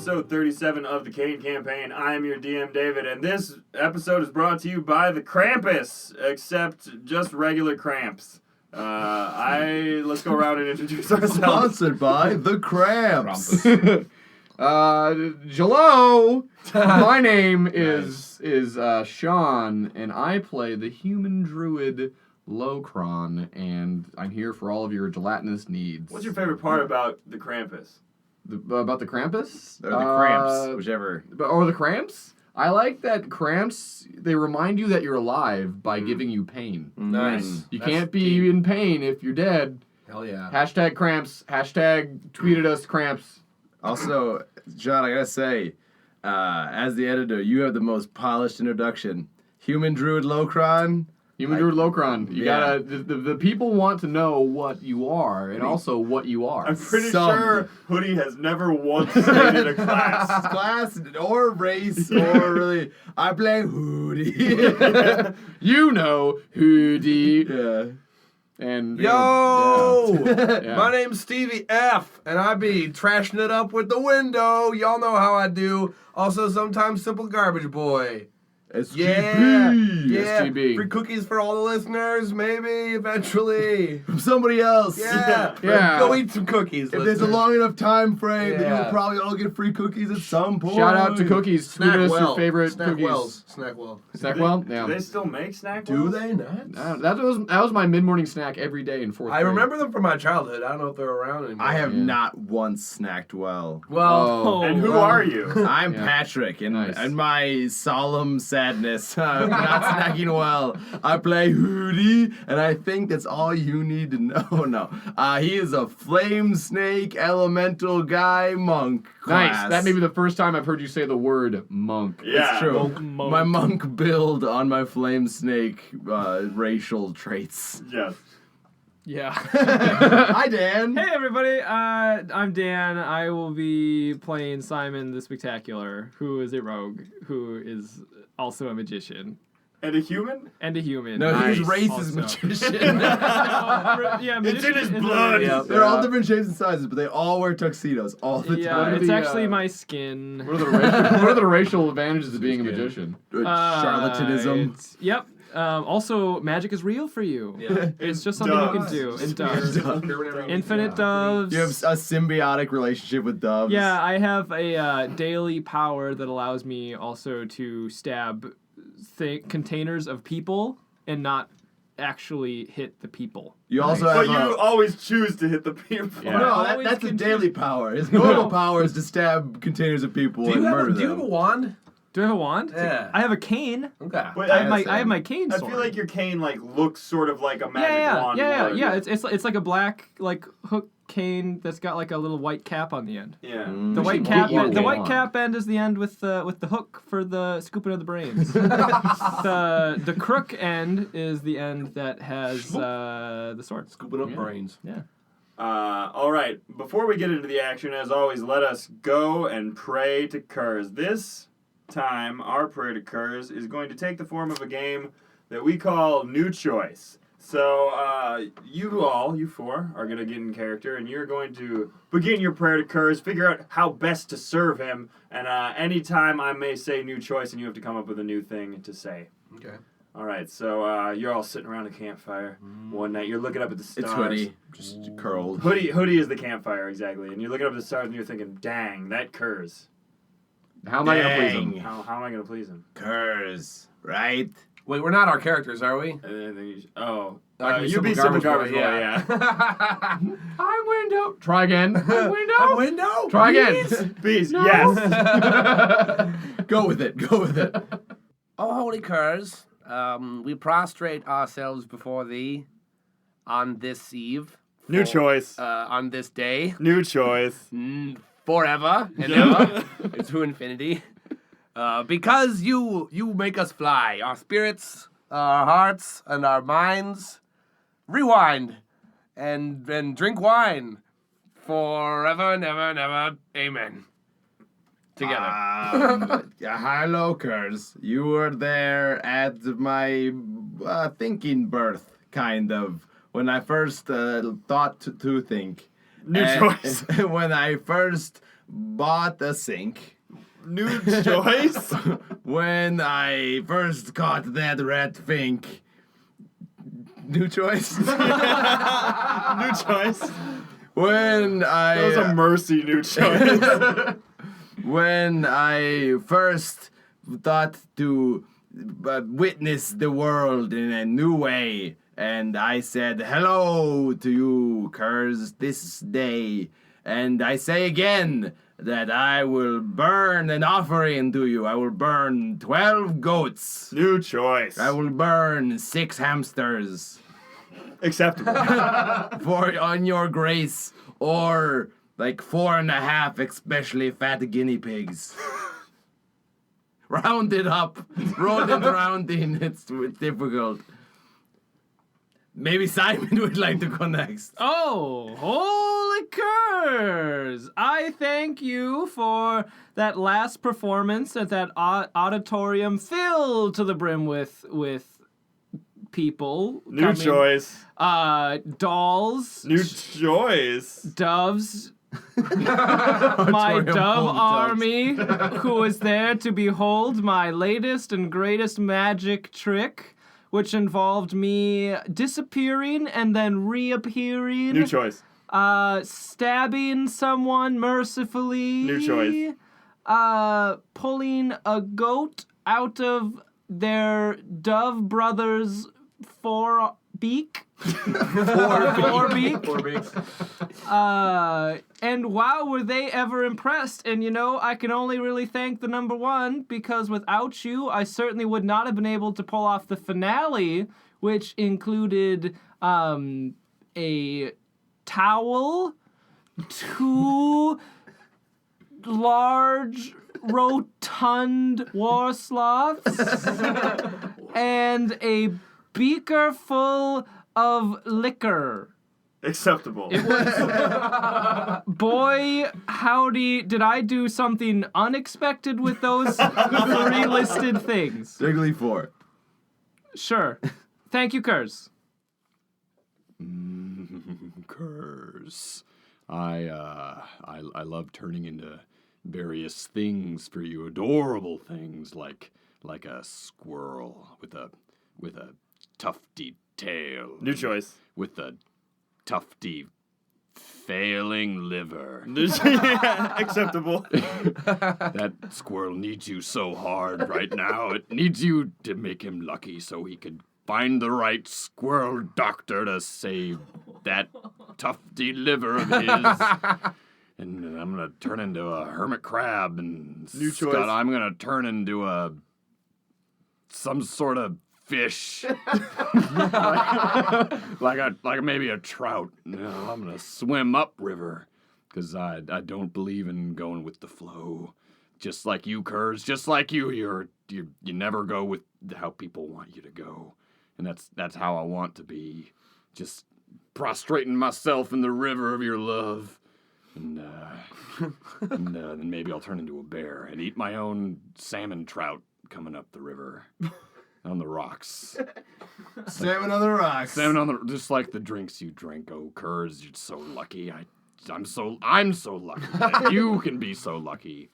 episode 37 of the Kain Campaign. I am your DM, David, and this episode is brought to you by the Krampus, except just regular cramps. Let's go around and introduce ourselves. Sponsored by the Cramps. Hello. My name is Sean, and I play the human druid Locron, and I'm here for all of your gelatinous needs. What's your favorite part about the Krampus? About the Krampus? Or the Cramps, whichever. Or the Cramps? I like that Cramps, they remind you that you're alive by giving you pain. Nice. You can't be in pain if you're dead. Hell yeah. Hashtag Cramps. Hashtag tweeted us Cramps. Also, John, I gotta say, as the editor, you have the most polished introduction. Human Druid Locron. Human Druid Locron. You gotta. The people want to know what you are and also what you are. I'm pretty sure Hoodie has never once stated a class. Class or race or really. I play Hoodie. You know, Hoodie. Yeah. And Yo! Yeah. My name's Stevie F, and I be trashing it up with the window. Y'all know how I do. Also, sometimes Simple Garbage Boy. SGP. Yeah. SGB. Free cookies for all the listeners, maybe, eventually. From somebody else. Yeah. Yeah. Go eat some cookies, If there's a listeners. long enough time frame, then Yeah. you'll probably all get free cookies at some point. Shout out to Cookies. Tweet us your favorite Snack cookies. Wells. Snack well. Snackwell? Yeah. Do they still make snack Do wells? they not? That was my mid-morning snack every day in fourth I grade. remember them from my childhood. I don't know if they're around anymore. I have Yeah. not once snacked well. Well, Oh. And who are you? I'm Yeah. Patrick, and Nice. in my solemn sadness, I'm not snacking well. I play Hoodie, and I think that's all you need to know. No, he is a flame snake elemental guy monk class. Nice. That may be the first time I've heard you say the word monk. Yeah. It's true. Monk. My monk build on my flame snake racial traits. Yes. Yeah. Hi, Dan. Hey everybody, I'm Dan. I will be playing Simon the Spectacular, who is a rogue, who is also a magician And a human? and a human. No, his Nice. race is Also. magician. Yeah, It's in magician his is a blood. race. Yeah. They're all different shapes and sizes, but they all wear tuxedos all the Yeah, time. it's the, actually my skin. What are the racial advantages of being a magician? Charlatanism. Yep. Also, magic is real for you. Yeah. It's just something you can do. It does. Infinite doves. You have a symbiotic relationship with doves. Yeah, I have a daily power that allows me also to stab containers of people and not actually hit the people. You also But have you always choose to hit the people. Yeah. No, Always that's a can daily power. His normal power is to stab containers of people Do and you have murder a them. wand? Do I have a wand? Yeah. I have a cane. Okay. Wait, I have Yeah, my cane I sword. feel like your cane looks sort of like a magic yeah, wand. yeah, would. yeah. It's like a black hook cane that's got like a little white cap on the end. Yeah. The white should cap get you end, the a white wand. cap end is the end with the hook for the scooping of the brains. the crook end is the end that has the sword. Scooping up Yeah. brains. Yeah. All right. Before we get into the action, as always, let us go and pray to Kurz. This time, our prayer to Kurz is going to take the form of a game that we call New Choice. So, you four, are going to get in character, and you're going to begin your prayer to Kurz, figure out how best to serve him, and anytime I may say New Choice, and you have to come up with a new thing to say. Okay. All right, so you're all sitting around a campfire one night. You're looking up at the stars. It's Hoodie, just curled. Hoodie is the campfire, exactly. And you're looking up at the stars and you're thinking, dang, that Kurz. How am I gonna please Dang. him? How am I going to please him? Kurz, right? Wait, we're not our characters, are we? And then you I can you be Simple Garbage Boy, yeah. I'm window. Try again. I'm window. A window? Try again. Bees, yes. Go with it. Go with it. O holy Kurz, we prostrate ourselves before thee on this eve. New choice. On this day. New choice. Forever and ever. To infinity. Because you make us fly. Our spirits, our hearts, and our minds. Rewind. And drink wine. Forever and ever and ever. Amen. Together. Hello, Kurz. You were there at my thinking birth, kind of, when I first thought to think. New choice. When I first bought a sink. New choice. When I first caught that rat fink. New choice? New choice. When I... That was a mercy new choice. When I first thought to witness the world in a new way, and I said hello to you, Kurz, this day, and I say again that I will burn an offering to you. I will burn 12 goats. New choice. I will burn 6 hamsters Acceptable. for on your grace, or like 4.5 especially fat guinea pigs. Round it up. Roll it rounding. It's difficult. Maybe Simon would like to go next. Oh, holy Kurz! I thank you for that last performance at that auditorium filled to the brim with people. New coming. choice. Dolls. New choice. Doves. My Auditorium full dove of doves. army, who is there to behold my latest and greatest magic trick, which involved me disappearing and then reappearing. New choice. Stabbing someone mercifully. New choice. Pulling a goat out of their dove brother's forebeak. Forebeak. And wow, were they ever impressed. And you know, I can only really thank the number one, because without you, I certainly would not have been able to pull off the finale, which included a towel, 2 large rotund war sloths, and a beaker full of liquor. Acceptable. It was, boy, howdy, did I do something unexpected with those 3 listed things. Strictly 4. Sure. Thank you, Kurz. Kurz. I love turning into various things for you, adorable things like a squirrel with a tufty tail. New choice. With a tufty failing liver. Acceptable. That squirrel needs you so hard right now. It needs you to make him lucky so he could find the right squirrel doctor to save that tufty liver of his. And I'm gonna turn into a hermit crab, and New choice. Scott, I'm gonna turn into some sort of fish, like maybe a trout. No, I'm gonna swim upriver, because I don't believe in going with the flow. Just like you, Kurz. Just like you, you never go with how people want you to go, and that's how I want to be. Just prostrating myself in the river of your love. And then maybe I'll turn into a bear and eat my own salmon trout coming up the river on the rocks. Salmon on the rocks. Just like the drinks you drink. Oh, Kurz, you're so lucky. I'm so lucky that you can be so lucky.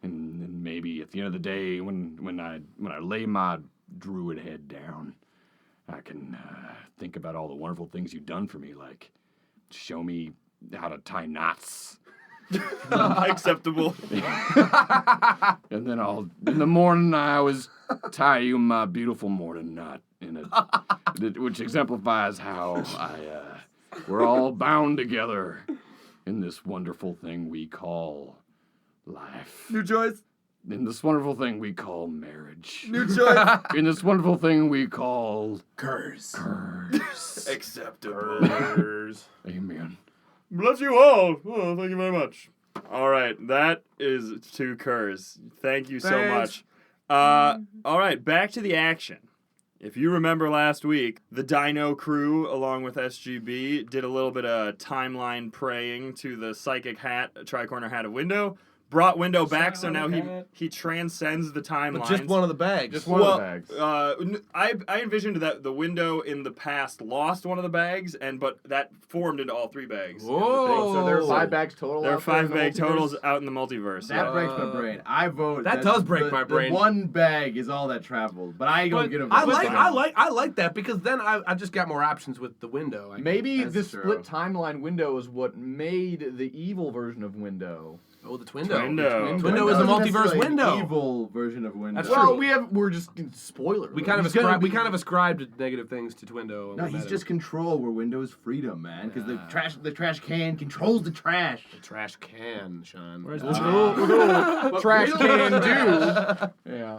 And maybe at the end of the day, when I lay my druid head down, I can think about all the wonderful things you've done for me, like show me how to tie knots. Acceptable. And then in the morning, I always tie you my beautiful morning knot, which exemplifies how we're all bound together in this wonderful thing we call life. New choice. In this wonderful thing we call marriage. New choice. In this wonderful thing we call Kurz. Acceptable. Amen. Bless you all. Oh, thank you very much. All right, that is to Kurz. Thank you so Thanks. much. All right, back to the action. If you remember last week, the Dino Crew, along with SGB, did a little bit of timeline praying to the psychic hat, tricorner hat of window. brought window back, so now he transcends the timelines. But just one of the bags. Just one of the bags. I envisioned that the window in the past lost one of the bags, but that formed into all 3 bags. Whoa. So there are 5 bags total. There are out there in 5 the bag multiverse? totals out in the multiverse. That yeah. breaks my brain. I vote. That does break my brain. The 1 bag is all that traveled, but I ain't gonna But get a vote. I like that because then I just got more options with the window. I guess. Maybe That's this true. split timeline window is what made the evil version of window. Oh, the Twindo. Twindo. Twindo is a multiverse window. Evil version of window. That's Well, true. we're just spoiler. We kind of He's gonna ascribed negative things to Twindo. No, he's just control where window is freedom, man. Because the trash can controls the trash. the trash can, Sean. trash can do. Yeah.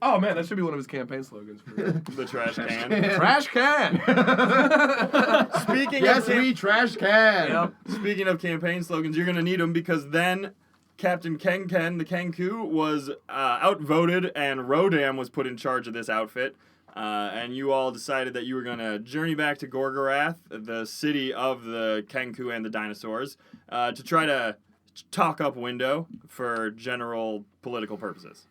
Oh man, that should be one of his campaign slogans. The trash can. Trash can. Speaking Yes, of we trash can. Yep. Speaking of campaign slogans, you're gonna need them because then Captain Ken, the Kenku, was outvoted, and Rodam was put in charge of this outfit. And you all decided that you were gonna journey back to Gorgorath, the city of the Kenku and the dinosaurs, to try to talk up Window for general political purposes.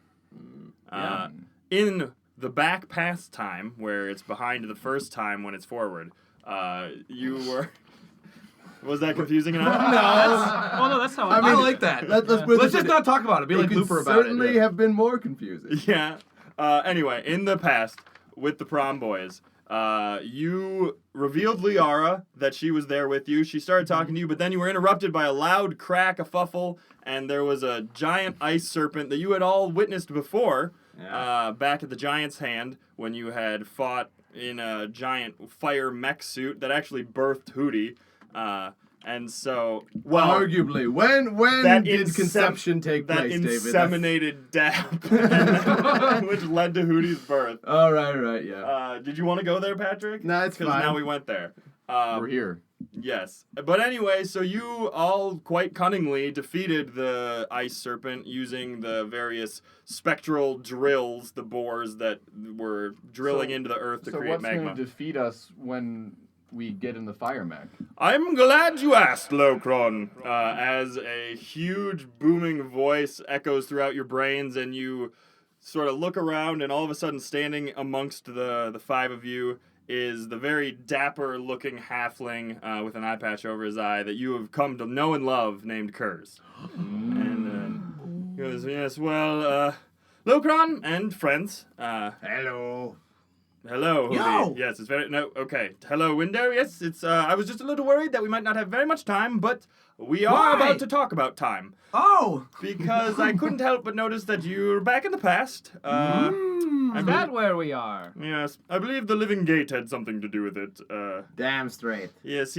In the back past time, where it's behind the first time when it's forward, you were. Was that confusing enough? That's how I like that. Let's just not talk about it. Be like Looper about it. Certainly have been more confusing. Yeah. Anyway, in the past, with the Prom Boyz, you revealed Liara that she was there with you. She started talking to you, but then you were interrupted by a loud crack, a fuffle, and there was a giant ice serpent that you had all witnessed before, back at the Giant's Hand, when you had fought in a giant fire mech suit that actually birthed Hootie. And so, arguably, when that did conception take that place, David? inseminated dab, which led to Hootie's birth. Oh, right, yeah. Did you want to go there, Patrick? No, it's Because fine. now we went there. We're here. Yes. But anyway, so you all quite cunningly defeated the ice serpent using the various spectral drills, the bores that were drilling into the earth to So create what's magma. going to defeat us when we get in the fire mech? I'm glad you asked, Locron, as a huge booming voice echoes throughout your brains, and you sort of look around, and all of a sudden standing amongst the 5 of you is the very dapper-looking halfling with an eye patch over his eye that you have come to know and love, named Kurz. And he goes, yes, well, Locron and friends. Hello. Hello, Hootie. Yo! Yes, it's very okay. Hello, Window. Yes, it's. I was just a little worried that we might not have very much time, but we are Why? about to talk about time Oh. because I couldn't help but notice that you're back in the past. Is that where we are? Yes, I believe the Living Gate had something to do with it. Damn straight. Yes,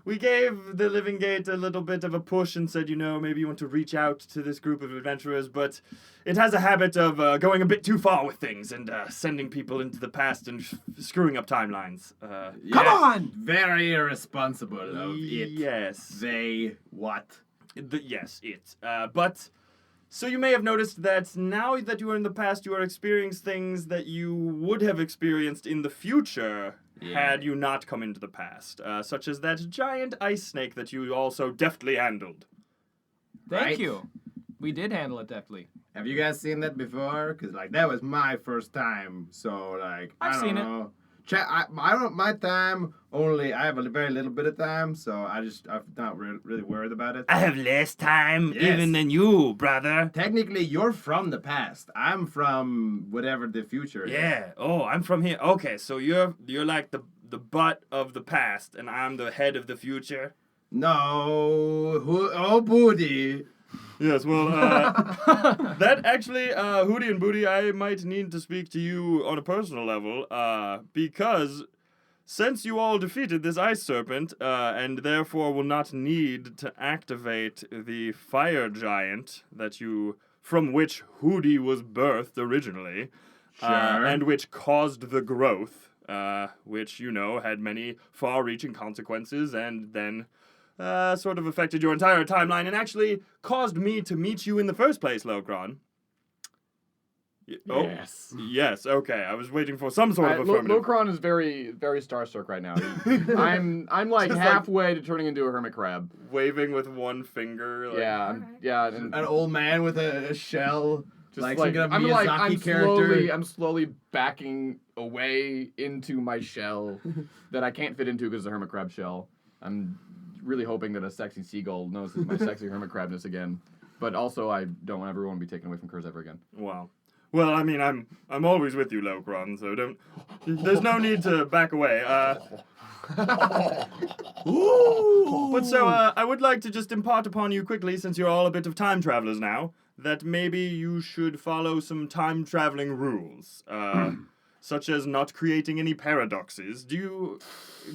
we gave the Living Gate a little bit of a push and said, maybe you want to reach out to this group of adventurers, but it has a habit of going a bit too far with things and sending people into the past and screwing up timelines. Come on! Very irresponsible of it. Yes. They what? Yes, it. But, so you may have noticed that now that you are in the past, you are experiencing things that you would have experienced in the future had you not come into the past, such as that giant ice snake that you also deftly handled. Thank Right. you. We did handle it deftly. Have you guys seen that before? Because, that was my first time. So, I've I don't seen it. know. I don't, my time, I have a very little bit of time, so I'm not really worried about it. I have less time Yes. even than you, brother. Technically, you're from the past. I'm from whatever the future is. Yeah. Oh, I'm from here. Okay, so you're like the butt of the past, and I'm the head of the future. No. Oh, booty. Yes, well, that actually, Hootie and Booty, I might need to speak to you on a personal level, because since you all defeated this ice serpent, and therefore will not need to activate the fire giant from which Hootie was birthed originally, and which caused the growth, which, had many far-reaching consequences, and then sort of affected your entire timeline and actually caused me to meet you in the first place, Locron. Oh, Yes. yes. Okay, I was waiting for some sort of affirmative. Locron is very, very starstruck right now. I'm like Just like- halfway to turning into a hermit crab. Waving with one finger. Like, Yeah, and An old man with a shell. just like like, some kind of Miyazaki character. I'm slowly backing away into my shell that I can't fit into because it's a hermit crab shell. I'm really hoping that a sexy seagull notices my sexy hermit crabness again. But also, I don't ever want to be taken away from Kurz ever again. Wow. Well, I mean, I'm always with you, Locron, so don't. There's no need to back away. But so, I would like to just impart upon you quickly, since you're all a bit of time travelers now, that maybe you should follow some time traveling rules, such as not creating any paradoxes.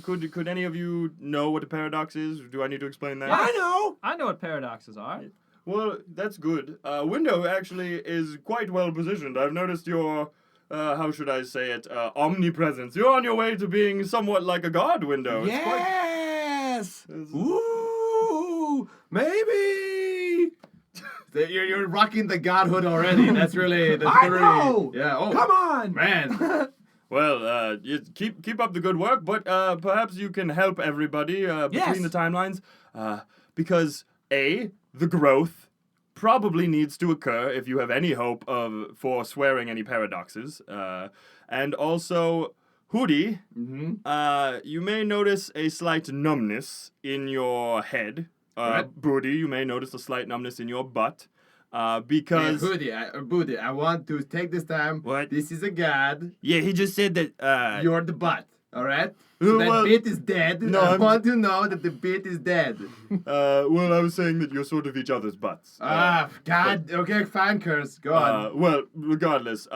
Could any of you know what a paradox is? Do I need to explain that? I know. I know what paradoxes are. Well, that's good. Window actually is quite well positioned. I've noticed your, how should I say it, omnipresence. You're on your way to being somewhat like a god, Window. It's quite- Yes. Ooh, maybe. You're rocking the godhood already. That's really the I three. know. Yeah. Oh, Come on. man. Well, you keep up the good work, but perhaps you can help everybody between Yes. the timelines, because the growth probably needs to occur if you have any hope of forswearing any paradoxes, and also Hootie, you may notice a slight numbness in your head. Booty, you may notice a slight numbness in your butt. Because Booty, I want to take this time. What? This is a god. yeah, he just said that You're the butt. All right. So that well, bit is dead. no, I I'm- want to know that the bit is dead. well, I was saying that you're sort of each other's butts. God. Okay, fine, Kurz. Go on. Well, regardless,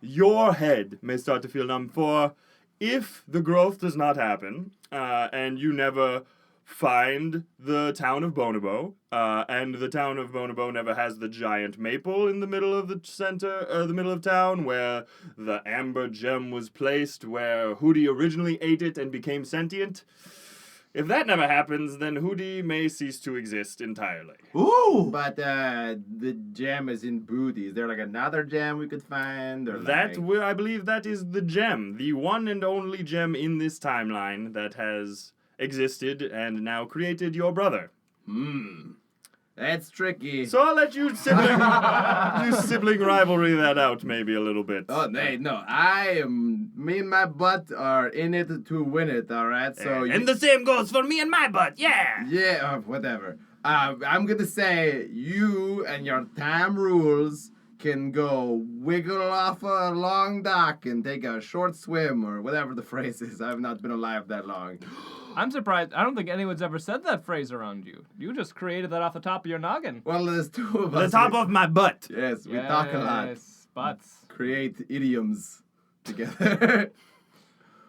your head may start to feel numb. For if the growth does not happen, and you never find the town of Bonobo, and the town of Bonobo never has the giant maple in the middle of the center, the middle of town, where the amber gem was placed, where Hootie originally ate it and became sentient. If that never happens, then Hootie may cease to exist entirely. Ooh. But the gem is in Booty. Is there like another gem we could find? Or I believe that is the gem, the one and only gem in this timeline that has existed and now created your brother. That's tricky. So I'll let you sibling rivalry that out maybe a little bit. Oh, no. Me and my butt are in it to win it, all right? So and the same goes for me and my butt, yeah! Yeah, whatever. I'm gonna say you and your time rules can go wiggle off a long dock and take a short swim or whatever the phrase is. I've not been alive that long. I'm surprised. I don't think anyone's ever said that phrase around you. You just created that off the top of your noggin. Well, there's two of The us. top of my butt. Yes, we talk a lot. Yes, butts. Create idioms together.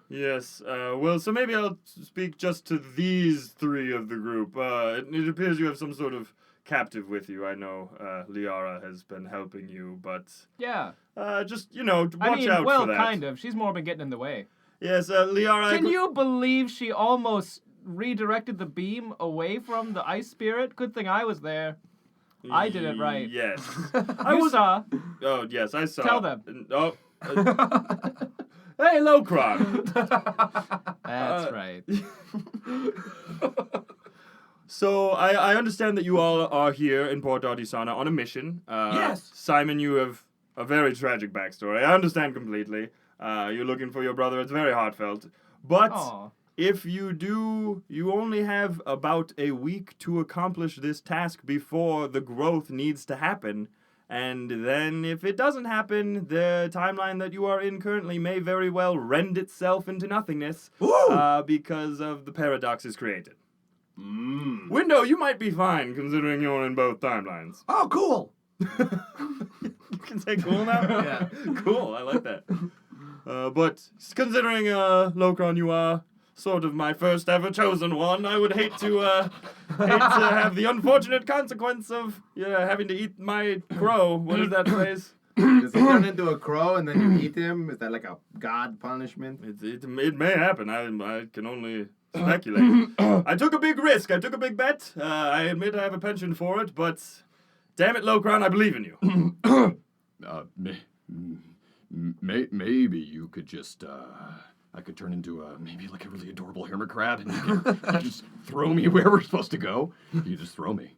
Yes, well, so maybe I'll speak just to these three of the group. It appears you have some sort of captive with you. I know Liara has been helping you, but Yeah. just, watch out well, for that. kind of. She's more been getting in the way. Yes, Liara... Can you believe she almost redirected the beam away from the ice spirit? Good thing I was there. I did it right. Yes. I saw. Oh, yes, I saw. Tell them. Hey, Locron. That's right. So, I understand that you all are here in Port Artisana on a mission. Yes. Simon, you have a very tragic backstory. I understand completely. You're looking for your brother. It's very heartfelt. But Aw. if you do, you only have about a week to accomplish this task before the growth needs to happen. And then if it doesn't happen, the timeline that you are in currently may very well rend itself into nothingness because of the paradoxes created. Window, you might be fine considering you're in both timelines. Oh, cool. You can say cool now? Yeah. Cool, I like that. But considering, Locron, you are sort of my first ever chosen one, I would hate to have the unfortunate consequence of having to eat my crow. What is that phrase? Does he turn into a crow and then you eat him? Is that like a god punishment? It may happen. I can only speculate. I took a big risk. I took a big bet. I admit I have a penchant for it, but damn it, Locron, I believe in you. maybe you could just, I could turn into maybe like a really adorable hermit crab and you could just throw me where we're supposed to go. You just throw me.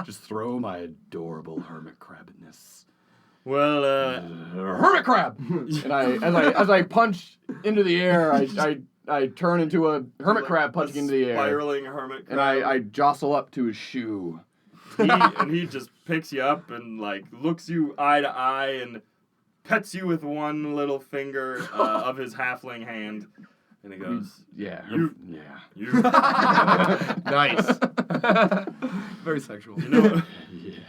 Just throw my adorable hermit crabbedness. Well, Hermit crab! And as I punch into the air, I turn into a hermit crab punching into the air. Spiraling hermit crab. And I jostle up to his shoe. He just picks you up and like looks you eye to eye and pets you with one little finger of his halfling hand, and he goes, Yeah. You- Yeah. "You, Nice. Very sexual. you know, Yeah.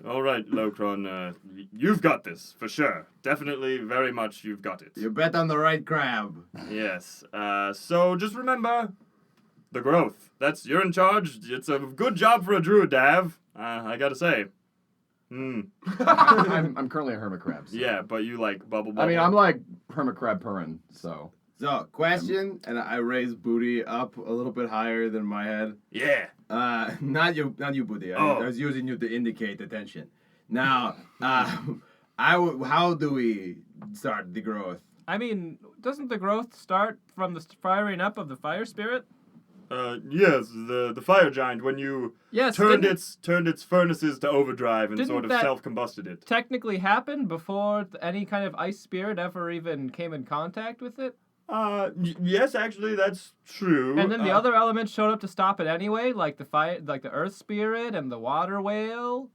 all right, Locron, you've got this for sure. Definitely, very much, you've got it. You bet on the right crab. Yes. So just remember, the growth. You're in charge. It's a good job for a druid to have. I gotta say. I'm currently a hermit crab. So. Yeah, but you like bubble. I mean, I'm like hermit crab purring, so. So, question, and I raise Booty up a little bit higher than my head. Yeah. Not you, Booty. Oh. I was using you to indicate attention. Now, how do we start the growth? I mean, doesn't the growth start from the firing up of the fire spirit? Yes, the fire giant, when you Yes. turned didn't its furnaces to overdrive and Didn't sort of that- self-combusted it. technically happen before any kind of ice spirit ever even came in contact with it? Yes, actually, that's true. And then the other elements showed up to stop it anyway, like the fire, like the earth spirit and the water whale.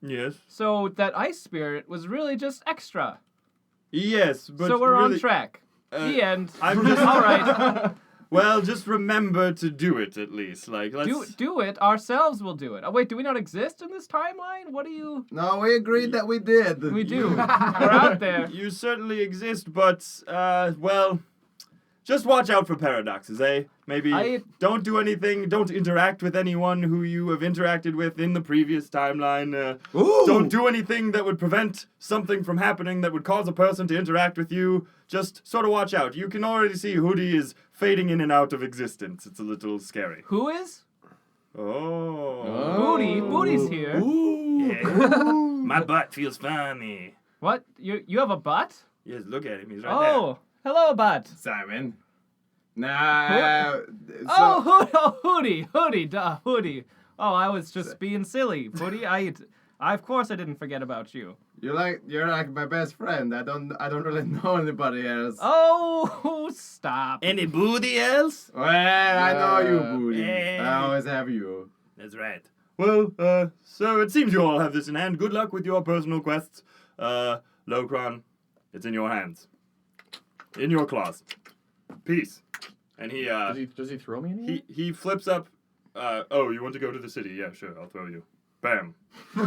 Yes. So that ice spirit was really just extra. Yes, but So we're really, on track. The end. I'm just All right. Well, just remember to do it at least. Like, let's Do it. Ourselves will do it. Oh wait, do we not exist in this timeline? What do you? No, we agreed that we did. We do. We're out there. You certainly exist, but well, just watch out for paradoxes, eh? Maybe don't do anything. Don't interact with anyone who you have interacted with in the previous timeline. Ooh. Don't do anything that would prevent something from happening that would cause a person to interact with you. Just sort of watch out. You can already see Hootie is fading in and out of existence. It's a little scary. Who is? Oh. Booty's here. Yeah. My butt feels funny. What? You have a butt? Yes, look at him. He's right there. Oh, hello, butt. Simon. Nah. Hootie. Oh, I was just being silly, Hootie. I of course I didn't forget about you. You're like my best friend. I don't really know anybody else. Oh, stop. Any booty else? Well, I know you, Booty. Yeah. I always have you. That's right. Well, so it seems you all have this in hand. Good luck with your personal quests. Locron, it's in your hands. In your claws. Peace. And he, Does he throw me anything? he flips up. Oh, you want to go to the city? Yeah, sure, I'll throw you. Bam. You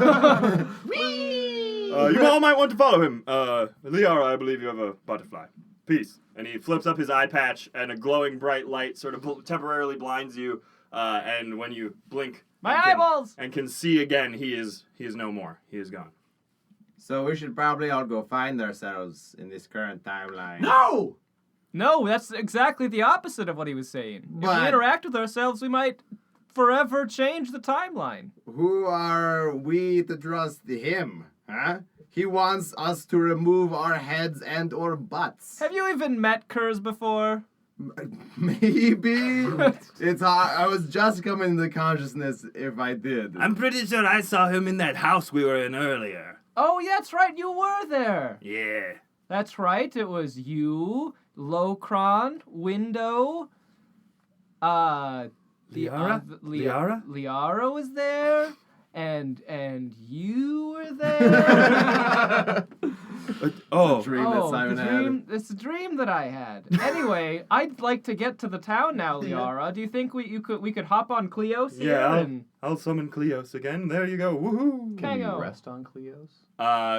all might want to follow him. Liara, I believe you have a butterfly. Peace. And he flips up his eye patch, and a glowing bright light sort of temporarily blinds you. And when you blink, My and eyeballs! and can see again, he is no more. He is gone. So we should probably all go find ourselves in this current timeline. No! No, that's exactly the opposite of what he was saying. If But- we interact with ourselves, we might forever change the timeline. Who are we to trust him? Huh? He wants us to remove our heads and or butts. Have you even met Kurz before? Maybe. It's hard. I was just coming to consciousness if I did. I'm pretty sure I saw him in that house we were in earlier. Oh, yeah, that's right. You were there. Yeah. That's right. It was you, Locron, Window, Liara was there, and you were there. Dream that Simon had. It's a dream that I had. Anyway, I'd like to get to the town now, Liara. Do you think we could hop on Cleos here? Yeah, and I'll summon Cleos again. There you go. Woohoo! Can I go? Rest on Cleos?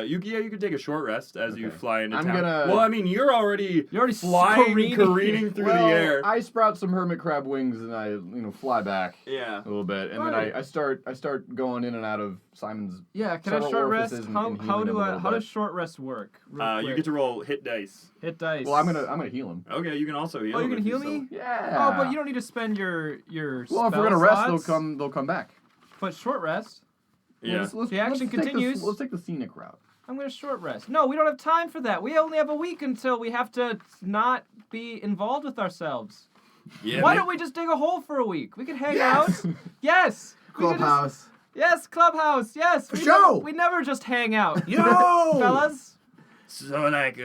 You can take a short rest as you fly into I'm town. gonna- Well, I mean, you're already flying, careening. careening through Well, the air. I sprout some hermit crab wings and I, fly back Yeah. a little bit, and then Right. I start going in and out of Simon's. Yeah, can I several short rest? orifices and How healing him a little does bit. short rest work? Real You quick. get to roll hit dice. hit dice. Well, I'm gonna heal him. Okay, you can also heal. Oh, you're him gonna if you heal me? Yeah. Oh, but you don't need to spend your Well, if we're spell gonna rest, slots. they'll come back. But short rest. Yeah. Let's The action take continues. Let's take the scenic route. I'm gonna short rest. No, we don't have time for that. We only have a week until we have to not be involved with ourselves. Yeah, Why don't we just dig a hole for a week? We could hang out. Yes. We could just- Clubhouse. Yes, clubhouse. Yes. We never just hang out. Yo! Fellas. So, like,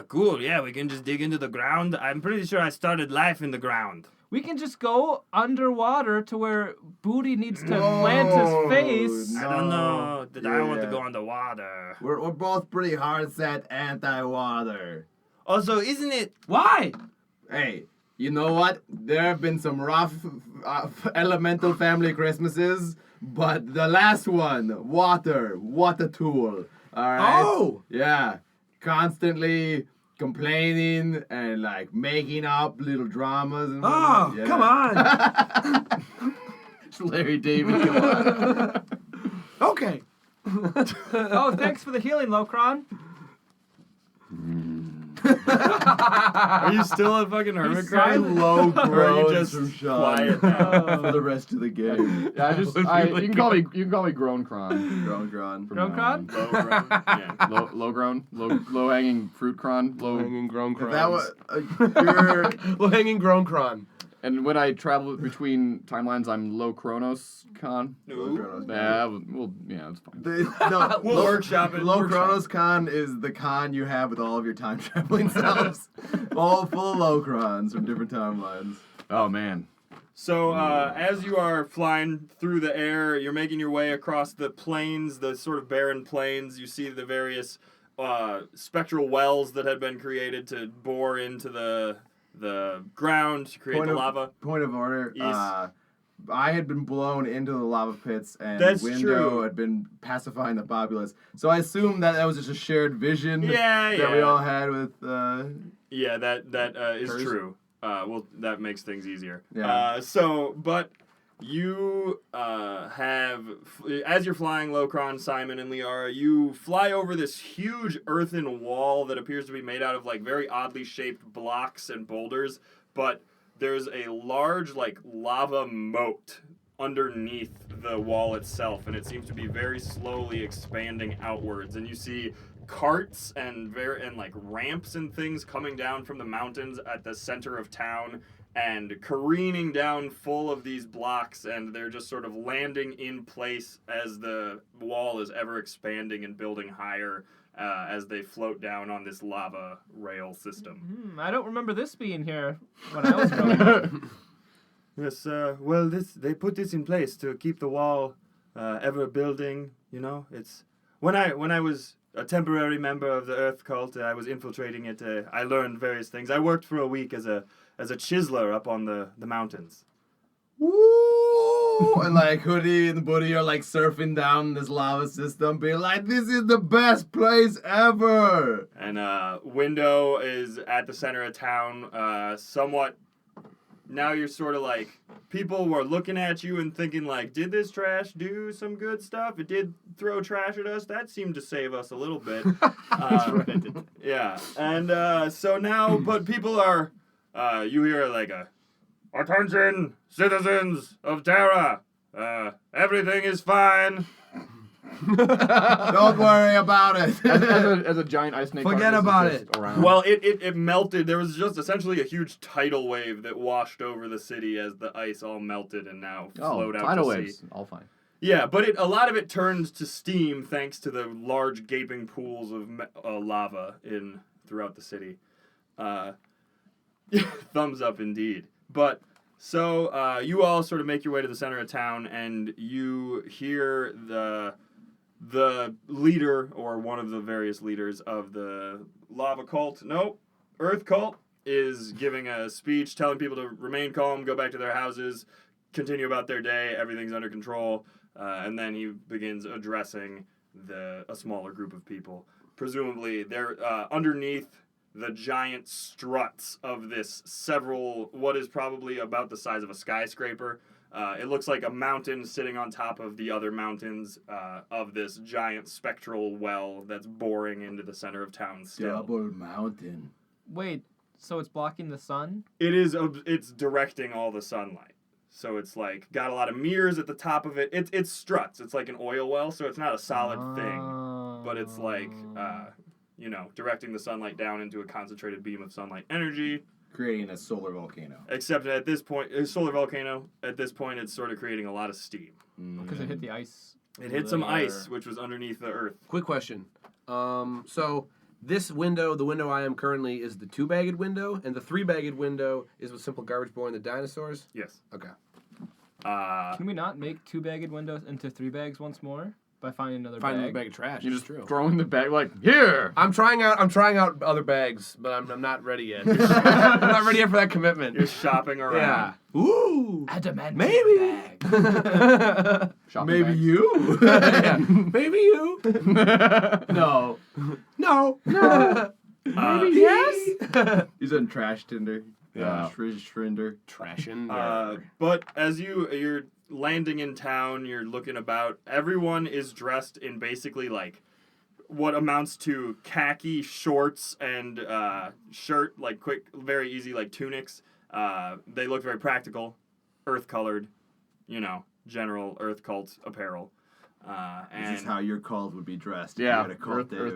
cool, yeah, we can just dig into the ground. I'm pretty sure I started life in the ground. We can just go underwater to where Booty needs to plant his face. I don't know that I want to Yeah. go underwater. We're both pretty hard set anti-water. Also, isn't it... Why? Hey, you know what? There have been some rough elemental family Christmases, but the last one, water, what a tool. All right. Oh! Yeah, constantly complaining and like making up little dramas and Oh, whatnot. Yeah. come on. Larry David, come on. Okay. Oh, thanks for the healing, Locron. Are you still a fucking hermit He's crab? silent. Low Or are you groans just from Sean quiet now? for the rest of the game. Yeah, you can call me Grown Cron. Grown. from Grown now Cron? on. Low grown? Yeah. Low grown, low hanging fruit cron, low. Hanging grown If crons. that was you're Low hanging grown cron. And when I travel between timelines, I'm low Chronos con. No. Yeah, well, yeah, it's fine. no, We'll workshop it. Low Workshop. Chronos Con is the con you have with all of your time traveling selves. All full of low crons from different timelines. Oh man. So, as you are flying through the air, you're making your way across the plains, the sort of barren plains. You see the various spectral wells that had been created to bore into the ground to create the lava. Point of order. Yes. I had been blown into the lava pits, and That's Window true. had been pacifying the populace. So I assumed that was just a shared vision Yeah, that we yeah. all had with. Yeah, that is Kurz? true. Well, that makes things easier. Yeah. But you as you're flying Locron, Simon, and Liara, you fly over this huge earthen wall that appears to be made out of like very oddly shaped blocks and boulders, but there's a large like lava moat underneath the wall itself, and it seems to be very slowly expanding outwards, and you see carts and like ramps and things coming down from the mountains at the center of town and careening down full of these blocks, and they're just sort of landing in place as the wall is ever expanding and building higher as they float down on this lava rail system. I don't remember this being here when I was growing up. Yes, well, they put this in place to keep the wall ever building. You know, it's when I was a temporary member of the Earth Cult, I was infiltrating it. I learned various things. I worked for a week as a chiseler up on the mountains. Woo! And like Hoodie and Buddy are like surfing down this lava system, being like, "This is the best place ever." And Window is at the center of town, somewhat. Now you're sort of like, people were looking at you and thinking like, did this trash do some good stuff? It did throw trash at us. That seemed to save us a little bit. Yeah. And so now, but people are, you hear like attention, citizens of Terra. Everything is fine. Don't worry about it. As a giant ice snake. Forget carcass is about just it. Around. Well, it melted. There was just essentially a huge tidal wave that washed over the city as the ice all melted and now flowed out tidal to waves, sea. all fine. Yeah, but a lot of it turned to steam thanks to the large gaping pools of lava throughout the city. Thumbs up indeed. But so you all sort of make your way to the center of town, and you hear the leader, or one of the various leaders of the lava cult, earth cult, is giving a speech telling people to remain calm, go back to their houses, continue about their day, everything's under control, and then he begins addressing a smaller group of people. Presumably, they're underneath the giant struts of what is probably about the size of a skyscraper. It looks like a mountain sitting on top of the other mountains of this giant spectral well that's boring into the center of town still. Double mountain. Wait, so it's blocking the sun? It's directing all the sunlight. So it's like got a lot of mirrors at the top of it. It's struts. It's like an oil well, so it's not a solid thing. but it's like, directing the sunlight down into a concentrated beam of sunlight energy. Creating a solar volcano. Except at this point, a solar volcano, at this point, it's sort of creating a lot of steam. Because it hit the ice. It hit some ice, which was underneath the earth. Quick question. So this window, the window I am currently, is the 2-bagged window, and the 3-bagged window is with Simple Garbage Boy and the dinosaurs? Yes. Okay. Can we not make 2-bagged windows into 3 bags once more? By finding another Finding bag? a bag of trash. You It's just true. throwing the bag like, here! I'm trying out other bags, but I'm not ready yet. I'm not ready yet for that commitment. You're shopping around. Yeah. Ooh. Adamant Maybe. bag. Shopping Maybe bags. you? Yeah. Maybe you. No. No. Maybe yes. He's on Trash Tinder. Yeah. Trinder. Trashing. But as you're landing in town, you're looking about, everyone is dressed in basically like what amounts to khaki shorts and shirt, like quick, very easy, like tunics. They look very practical, earth-colored, general earth cult apparel. And This is how your cult would be dressed. if Yeah, you had a cult, David.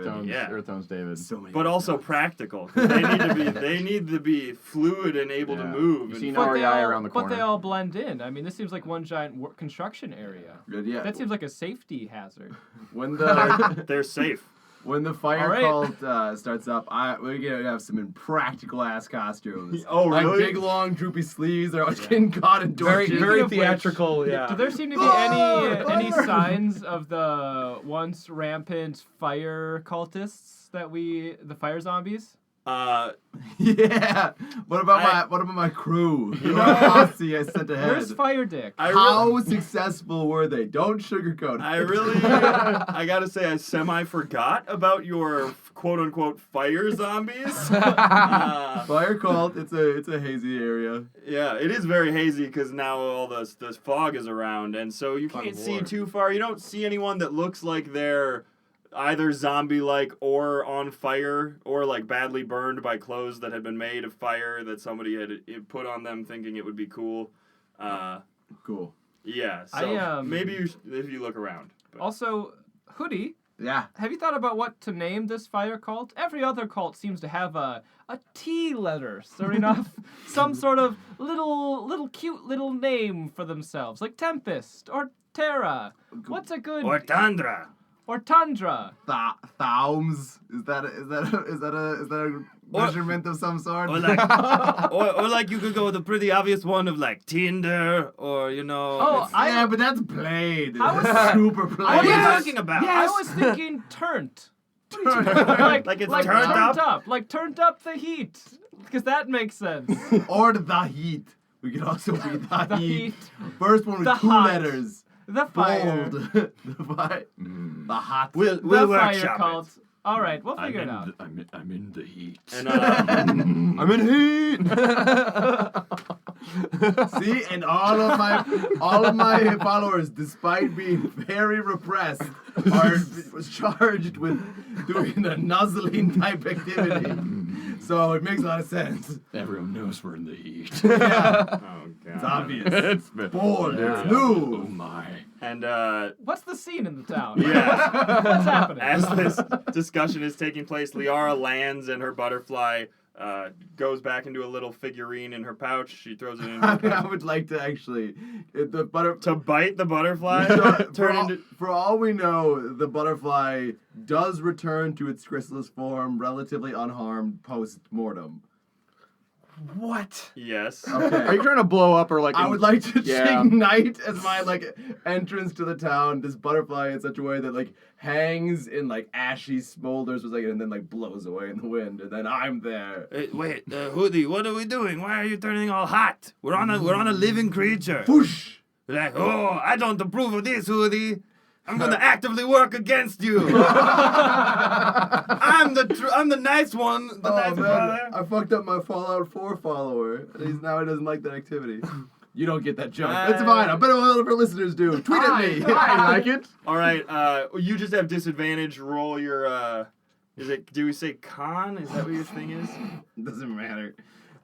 Earth tones, David. So many but also practical. 'Cause they need to be fluid and able to Yeah. move. You and see But they REI all- around the But corner. they all blend in. I mean, this seems like one giant construction area. Good, yeah. That seems like a safety hazard. When the they're safe. when the fire All right. cult starts up, we're gonna have some impractical ass costumes. Oh, like really? big long droopy sleeves. They're always getting caught in Very, torches. very Speaking of which, theatrical. Yeah. Do there seem to be Oh, any fire! signs of the once rampant fire cultists the fire zombies? Yeah. What about my crew? You know, posse I sent ahead. Where's Fire Dick? How successful were they? Don't sugarcoat it. I really, I gotta say, I semi-forgot about your quote-unquote fire zombies. Fire cult. It's a hazy area. Yeah, it is very hazy because now all this fog is around, and so you Fog can't of see war. too far. You don't see anyone that looks like they're either zombie-like or on fire or like badly burned by clothes that had been made of fire that somebody had put on them thinking it would be cool. Cool. Yeah, so I, maybe if you look around. But. Also, Hoodie, Yeah. have you thought about what to name this fire cult? Every other cult seems to have a T letter starting off some sort of little cute little name for themselves, like Tempest or Terra. What's a good Or Tundra. or Tundra? Thoums. Is that a measurement of some sort? Or like, or like you could go with a pretty obvious one of like Tinder or Oh, yeah, but that's played. I was- That's super played. What are you Yes. talking about? I was thinking turnt. Like it's turned up? Like turned up the heat. Because that makes sense. Or the heat. We could also be the, The heat. heat. First one with The 2 hot. letters. The fire. Bold. The fire. The hot. We'll The fire workshop cult. it. All right, we'll figure it out. I'm in the heat. And I'm in heat. See, and all of my followers, despite being very repressed, was charged with doing a nuzzling type activity. So it makes a lot of sense. Everyone knows we're in the heat. Yeah, oh god. it's obvious. It's Bold. Yeah. It's new. Oh my. And What's the scene in the town? yeah. What's happening? As this discussion is taking place, Liara lands and her butterfly goes back into a little figurine in her pouch. She throws it in her pouch. I would like to actually, the butter. To bite the butterfly? For all we know, the butterfly does return to its chrysalis form relatively unharmed post-mortem. What? Yes. Okay. Are you trying to blow up or like? I would like to Yeah. ignite as my entrance to the town this butterfly in such a way that hangs in ashy smolders for a second and then blows away in the wind and then I'm there. Wait, Hoodie, what are we doing? Why are you turning all hot? We're on a living creature. Whoosh! Like, oh, I don't approve of this, Hoodie. I'm gonna actively work against you. I'm the nice one, the nice brother. I fucked up my Fallout 4 follower. And he doesn't like that activity. You don't get that joke. That's fine. I bet all of our listeners do. Tweet at me. I like it. All right, you just have disadvantage. Roll your. Do we say con? Is that what your thing is? Doesn't matter.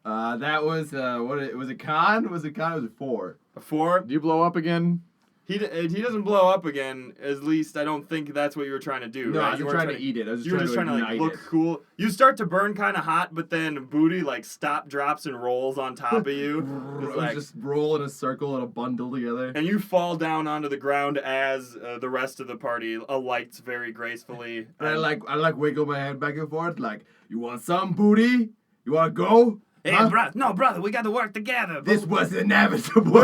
That was was it con? Was it con? It was a 4. A 4. Do you blow up again? He doesn't blow up again. At least I don't think that's what you were trying to do. No, right? I was trying to eat it. I was You were just trying to like ignite look it. cool. You start to burn kind of hot, but then Booty like drops and rolls on top of you. It's It like, was just roll in a circle and a bundle together. and you fall down onto the ground as the rest of the party alights very gracefully. And I like wiggle my head back and forth, like, you want some booty? You want to go? Hey, Huh? brother, we got to work together. This was inevitable.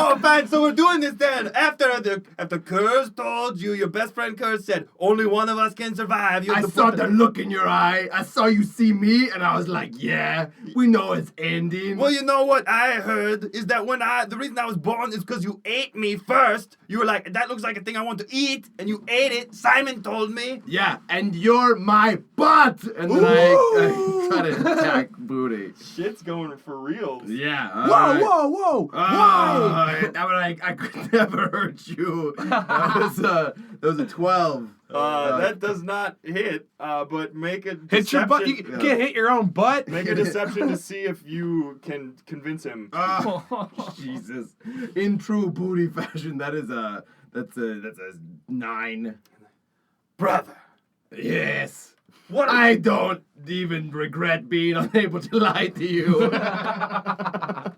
Oh, fine. So we're doing this then. After Kurz told you, your best friend Kurz said, only one of us can survive. You I have to saw put the look in your eye. I saw you see me, and I was like, yeah, we know it's ending. Well, you know what I heard is that the reason I was born is because you ate me first. You were like, that looks like a thing I want to eat, and you ate it. Simon told me. Yeah, and you're my butt. And then I try to attack Booty. Shit's going for reals. Yeah. Whoa! Why? I could never hurt you. That was a 12. That does not hit, but make a deception. Hit your butt. You can't hit your own butt. Make a deception to see if you can convince him. Jesus. In true Booty fashion, that's a 9. Brother. Yes. What? I don't even regret being unable to lie to you.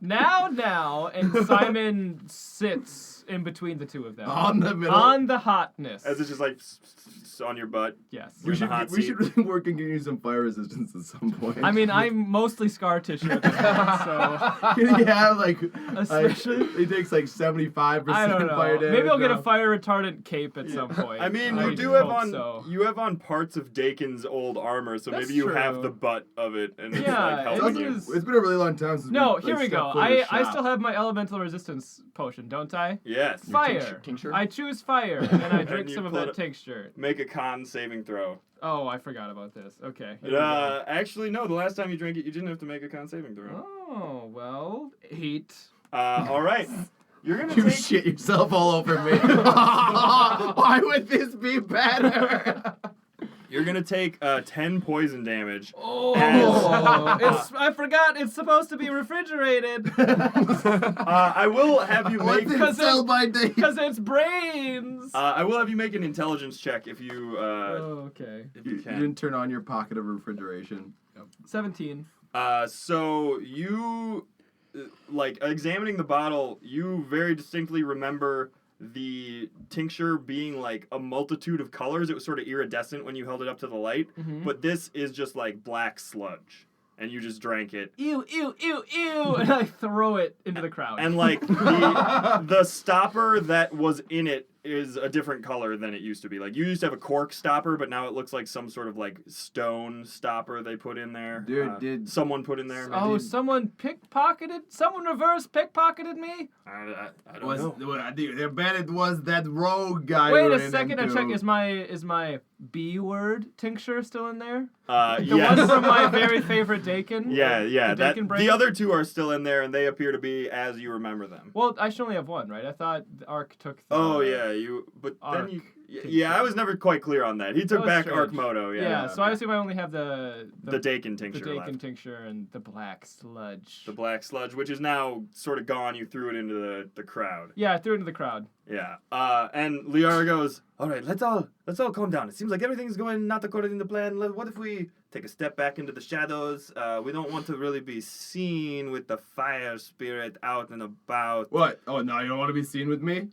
Now, and Simon sits in between the two of them. On the middle. On the hotness. As it's just like on your butt. Yes. You're in the hot seat. We should really work on getting you some fire resistance at some point. I mean, I'm mostly scar tissue at this point, so Can you have like especially. it takes like 75% I don't know. fire damage. Maybe I'll get a now. fire retardant cape at some point. I mean, I you do have hope on so. you have on parts of Dakin's old armor, so That's maybe you have true. the butt of it, and it's Yeah, like It's, helping it you. is- it's been a really long time since No, we, here we stepped go. foot in a I shop. still have my elemental resistance potion, don't I? Yes. Fire. Tincture? I choose fire, and I And drink you some of put that it- tincture. Make a con saving throw. Oh, I forgot about this. Okay. here we go. Actually, no. The last time you drank it, you didn't have to make a con saving throw. Oh, well, 8. All right. You're gonna You take. shit yourself all over me. Why would this be better? You're gonna take 10 poison damage. Oh, As- I forgot it's supposed to be refrigerated I will have you make. What's it sell by date? because it's brains. I will have you make an intelligence check if you Okay. if you You can. didn't turn on your pocket of refrigeration. 17. So you, like, examining the bottle, you very distinctly remember the tincture being like a multitude of colors. It was sort of iridescent when you held it up to the light, but this is just like black sludge, and you just drank it. Ew, ew, ew, ew, and I throw it into the crowd. And like the stopper that was in it is a different color than it used to be. Like you used to have a cork stopper, but now it looks like some sort of like stone stopper they put in there. Dude, did- someone put in there? Maybe? Oh, someone someone reverse pickpocketed me? I don't know. I bet it was that rogue guy. Wait we a ran second, I into. check. Is my B word tincture still in there? The Yes. one from my very favorite Dakin? Yeah. The That, Dakin brain? the other two are still in there, and they appear to be as you remember them. Well, I should only have one, right? I thought the Ark took the... Oh yeah, but Arc then you. tincture. Yeah, I was never quite clear on that. He took was back strange. Arcmoto. Yeah, so I assume I only have the Dakin the tincture Dakin left. tincture and the black sludge. The black sludge, which is now sort of gone. You threw it into the crowd. Yeah, I threw it into the crowd. Yeah. And Liara goes, all right, let's all calm down. It seems like everything's going not according to plan. What if we take a step back into the shadows? We don't want to really be seen with the fire spirit out and about. What? Oh, no, you don't want to be seen with me?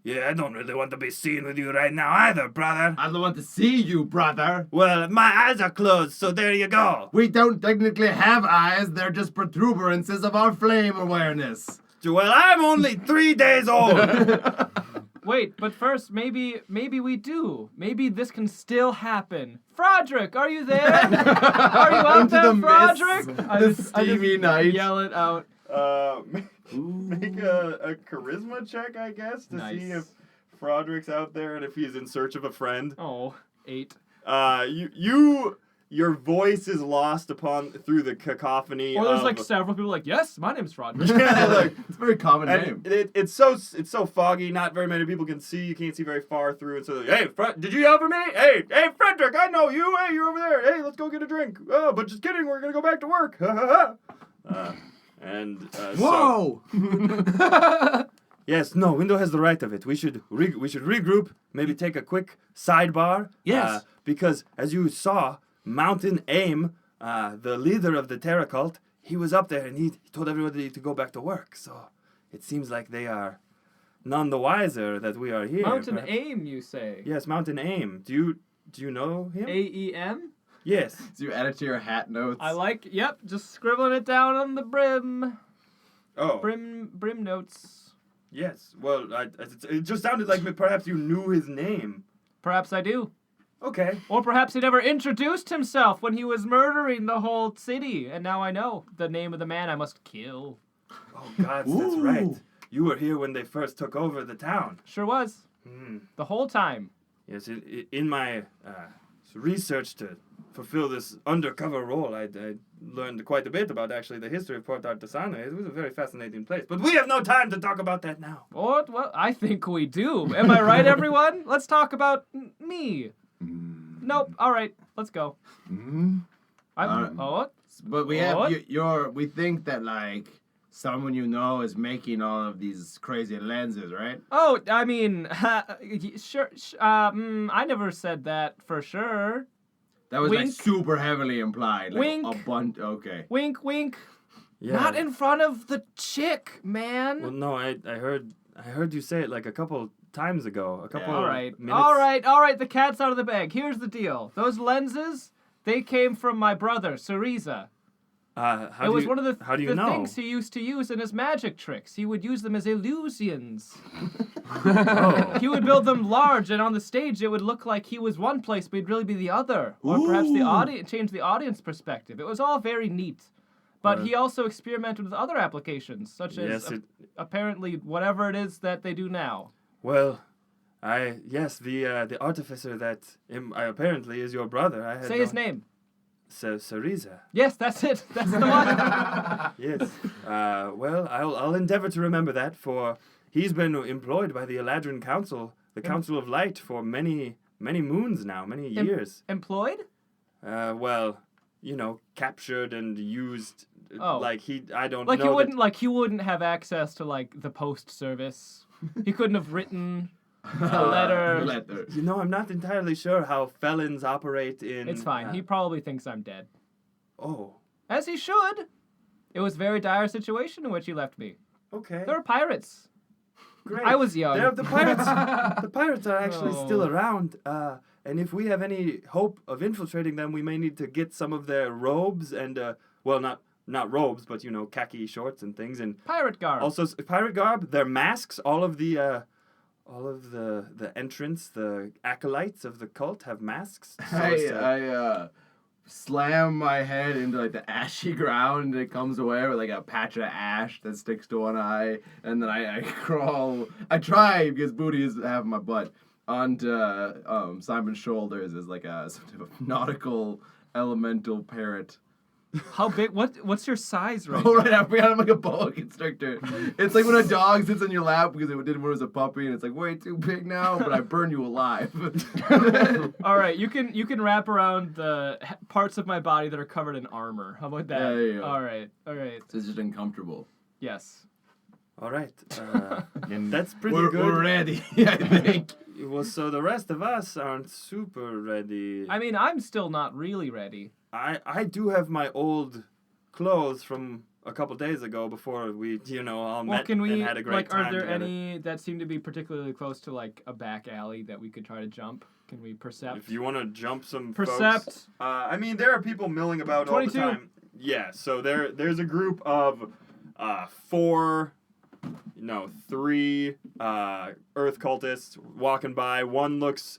Yeah, I don't really want to be seen with you right now either, brother. I don't want to see you, brother. Well, my eyes are closed, so there you go. We don't technically have eyes. They're just protuberances of our flame awareness. Well, I'm only 3 days old. Wait, but first, maybe we do. Maybe this can still happen. Frodrick, are you there? Are you out Into there, the mist, Frodrick? the steamy night. Yell it out. Make a charisma check, I guess, to Nice. see if Frodrick's out there and if he's in search of a friend. Oh, 8. Your voice is lost through the cacophony. Or there's of, like several people like, yes, my name's Frodrick. yeah, like, It's a very common name. and it's so foggy. Not very many people can see. You can't see very far through. And so, hey, did you yell for me? Hey, Frederick, I know you. Hey, you're over there. Hey, let's go get a drink. Oh, but just kidding. We're gonna go back to work. Whoa! Yes, no, Window has the right of it. We should regroup, maybe take a quick sidebar. Yes. Because as you saw, Mountain Aim, the leader of the Terra cult, he was up there and he told everybody to go back to work. So it seems like they are none the wiser that we are here. Mountain perhaps. Aim, you say? Yes, Mountain Aim. Do you know him? AEM? Yes. So you add it to your hat notes. Yep, just scribbling it down on the brim. Oh. Brim notes. Yes. Well, it just sounded like perhaps you knew his name. Perhaps I do. Okay. Or perhaps he never introduced himself when he was murdering the whole city, and now I know the name of the man I must kill. Oh, God, that's right. You were here when they first took over the town. Sure was. The whole time. Yes, in my research to fulfill this undercover role, I learned quite a bit about actually the history of Port Artesano. It was a very fascinating place. But we have no time to talk about that now. What? Well, I think we do. Am I right, everyone? Let's talk about me. Nope. All right, let's go. What? But we have we think that like someone you know is making all of these crazy lenses, right? Oh, I mean, sure. I never said that for sure. That was like Wink. super heavily implied. Like Wink. A bunch. Okay. Wink, wink. Yeah. Not in front of the chick, man. Well, no, I heard you say it like a couple times ago. A couple All right. minutes. All right. The cat's out of the bag. Here's the deal. Those lenses, they came from my brother, Cereza. It was one of the things he used to use in his magic tricks. He would use them as illusions. Oh. He would build them large, and on the stage it would look like he was one place, but he'd really be the other. Or perhaps change the audience perspective. It was all very neat. But he also experimented with other applications, such as apparently whatever it is that they do now. Well, the artificer that apparently is your brother. I had Say his name. Cereza. Yes, that's it. That's the one. Yes. Well, I'll endeavor to remember that, for he's been employed by the Eladrin Council, the Council of Light, for many moons now, many years. Employed? Well, captured and used. Oh. Like I don't Like know. he wouldn't have access to like the post service. He couldn't have written a letter. I'm not entirely sure how felons operate in. It's fine. He probably thinks I'm dead. Oh. As he should. It was a very dire situation in which he left me. Okay. There were pirates. Great. I was young. The pirates. The pirates are actually still around. And if we have any hope of infiltrating them, we may need to get some of their robes and not robes, but khaki shorts and things, and Pirate garb. also pirate garb. Their masks. All of the entrants, the acolytes of the cult have masks. So I slam my head into like the ashy ground, and it comes away with like a patch of ash that sticks to one eye, and then I crawl. I try, because booty is half my butt, onto Simon's shoulders as like a sort of nautical elemental parrot. How big? What's your size right Oh, now? right, I forgot I'm like a boa constrictor. It's like when a dog sits on your lap because it did when it was a puppy, and it's like way too big now, but I burn you alive. All right, you can wrap around the parts of my body that are covered in armor. How about that? Yeah, there you go. All right. So it's just uncomfortable. Yes. All right. That's pretty good. We're ready, I think. Well, so the rest of us aren't super ready. I mean, I'm still not really ready. I do have my old clothes from a couple days ago before we, all met and had a great time are there together. any that seem to be particularly close to like a back alley that we could try to jump? Can we percept? If you want to jump some Percept. folks. I mean, there are people milling about 22. all the time. Yeah, so there's a group of 3 earth cultists walking by. One looks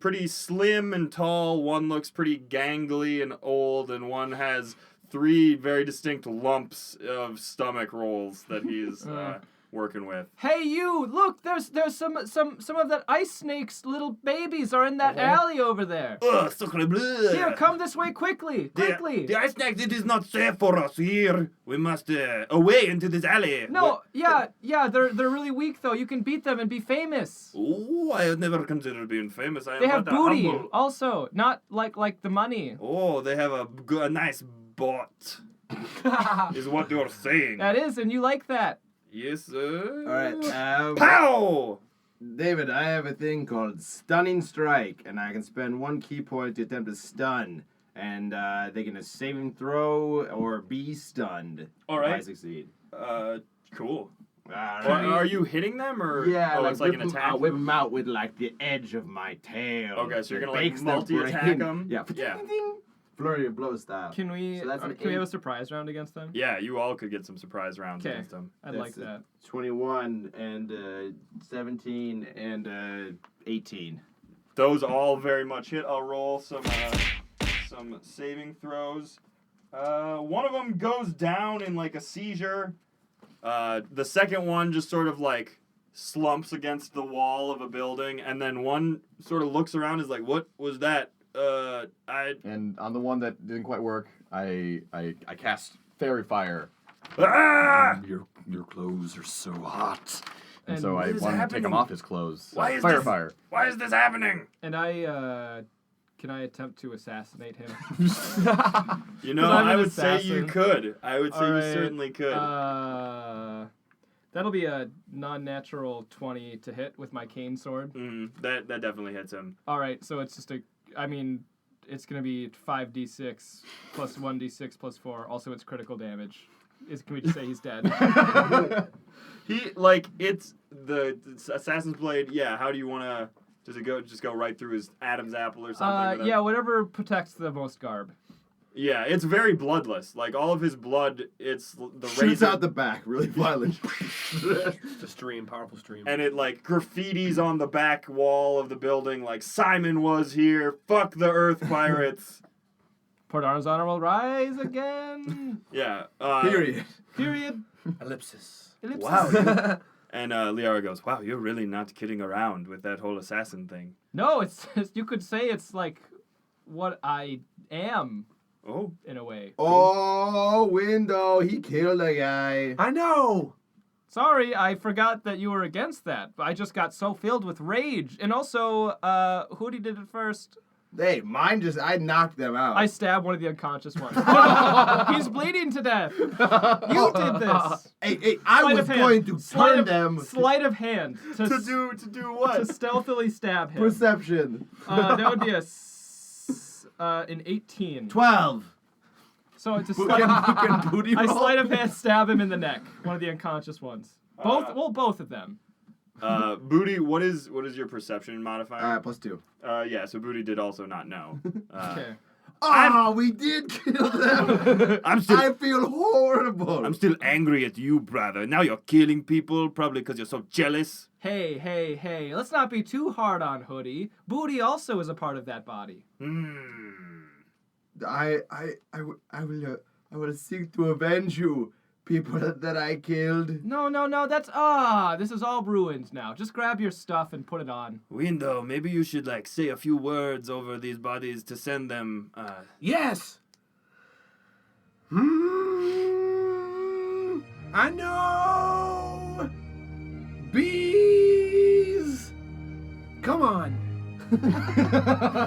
pretty slim and tall, one looks pretty gangly and old, and one has 3 very distinct lumps of stomach rolls that he's working with. Hey, you! Look, there's some of that ice snake's little babies are in that alley over there. Ugh, sacre bleu. Here, come this way quickly! The ice snake, it is not safe for us here. We must away into this alley. No, yeah, they're really weak though. You can beat them and be famous. Oh, I have never considered being famous. They have but booty, humble. also, not like the money. Oh, they have a nice butt. Is what you're saying. That is, and you like that. Yes, sir. All right. Pow! David, I have a thing called Stunning Strike, and I can spend 1 key point to attempt to stun. And they can a saving throw or be stunned. All If right. I succeed. Cool. All Are you hitting them or? Yeah, it's like an whip 'em attack. out, whip them out with like the edge of my tail. Okay, so you're It gonna, like, bakes their multi-attack brain. 'em? Yeah. Yeah. Flurry of blow style. Can we? So that's an Can we have a 8. surprise round against them? Yeah, you all could get some surprise rounds 'Kay. against them. I'd like that. 21 and 17 and 18. Those all very much hit. I'll roll some saving throws. One of them goes down in like a seizure. The second one just sort of like slumps against the wall of a building, and then one sort of looks around, is like, "What was that?" And on the one that didn't quite work, I cast Fairy Fire. Ah! Your clothes are so hot. And And so I what is wanted to take happening? him off his clothes. Why is Fire this- Fire. Why is this happening? And can I attempt to assassinate him? You know, I'm an I would say you assassin. could. I would say you Alright, certainly could. That'll be a non-natural 20 to hit with my cane sword. That definitely hits him. All right, so it's just it's gonna be 5d6 plus 1d6 plus 4. Also, it's critical damage. Can we just say he's dead? It's the assassin's blade. Yeah. How do you want to? Does it just go right through his Adam's apple or something? with a- Yeah, whatever protects the most garb. Yeah, it's very bloodless. Like all of his blood, it's the Shoots razor, out the back, really violent. It's a stream, powerful stream. and it like graffitis on the back wall of the building. Like Simon was here. Fuck the Earth Pirates. Port Arms Honor will rise again. Yeah. Period. Period. Ellipsis. Ellipsis. Wow. And Liara goes, "Wow, you're really not kidding around with that whole assassin thing." No, it's you could say it's like what I am Oh. in a way. Oh, window. He killed a guy. I know. Sorry, I forgot that you were against that. I just got so filled with rage. And also, Hootie did it first. Hey, I knocked them out. I stabbed one of the unconscious ones. He's bleeding to death. You did this. Hey, I Sleight was of hand. going to Sleight turn of- them. Sleight of hand to do what? to stealthily stab him. Perception. That would be an 18. 12. So it's a sleight Can booty I roll? sleight of hand stab him in the neck. One of the unconscious ones. Both of them. Booty, what is your perception modifier? +2. Yeah, so Booty did also not know. Okay. Oh, we did kill them. I feel horrible. I'm still angry at you, brother. Now you're killing people, probably because you're so jealous. Hey. Let's not be too hard on Hoodie. Booty also is a part of that body. I will seek to avenge you, people that I killed. No, that's this is all ruined now. Just grab your stuff and put it on. Window, maybe you should say a few words over these bodies to send them. Yes. I know. Bees. Come on.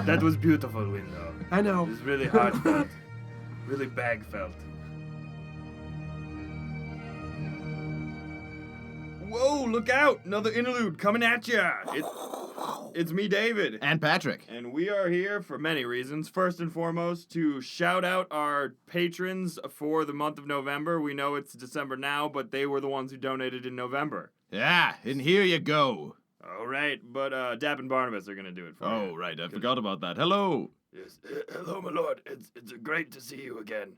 That was beautiful, Window. I know. It was really heartfelt, really bag-felt. Whoa, look out! Another interlude coming at ya! It's me, David. And Patrick. And we are here for many reasons. First and foremost, to shout out our patrons for the month of November. We know it's December now, but they were the ones who donated in November. Yeah, and here you go. All right, but Dap and Barnabas are going to do it for you. Oh, right, I forgot about that. Hello. Yes. Hello, my lord. It's great to see you again.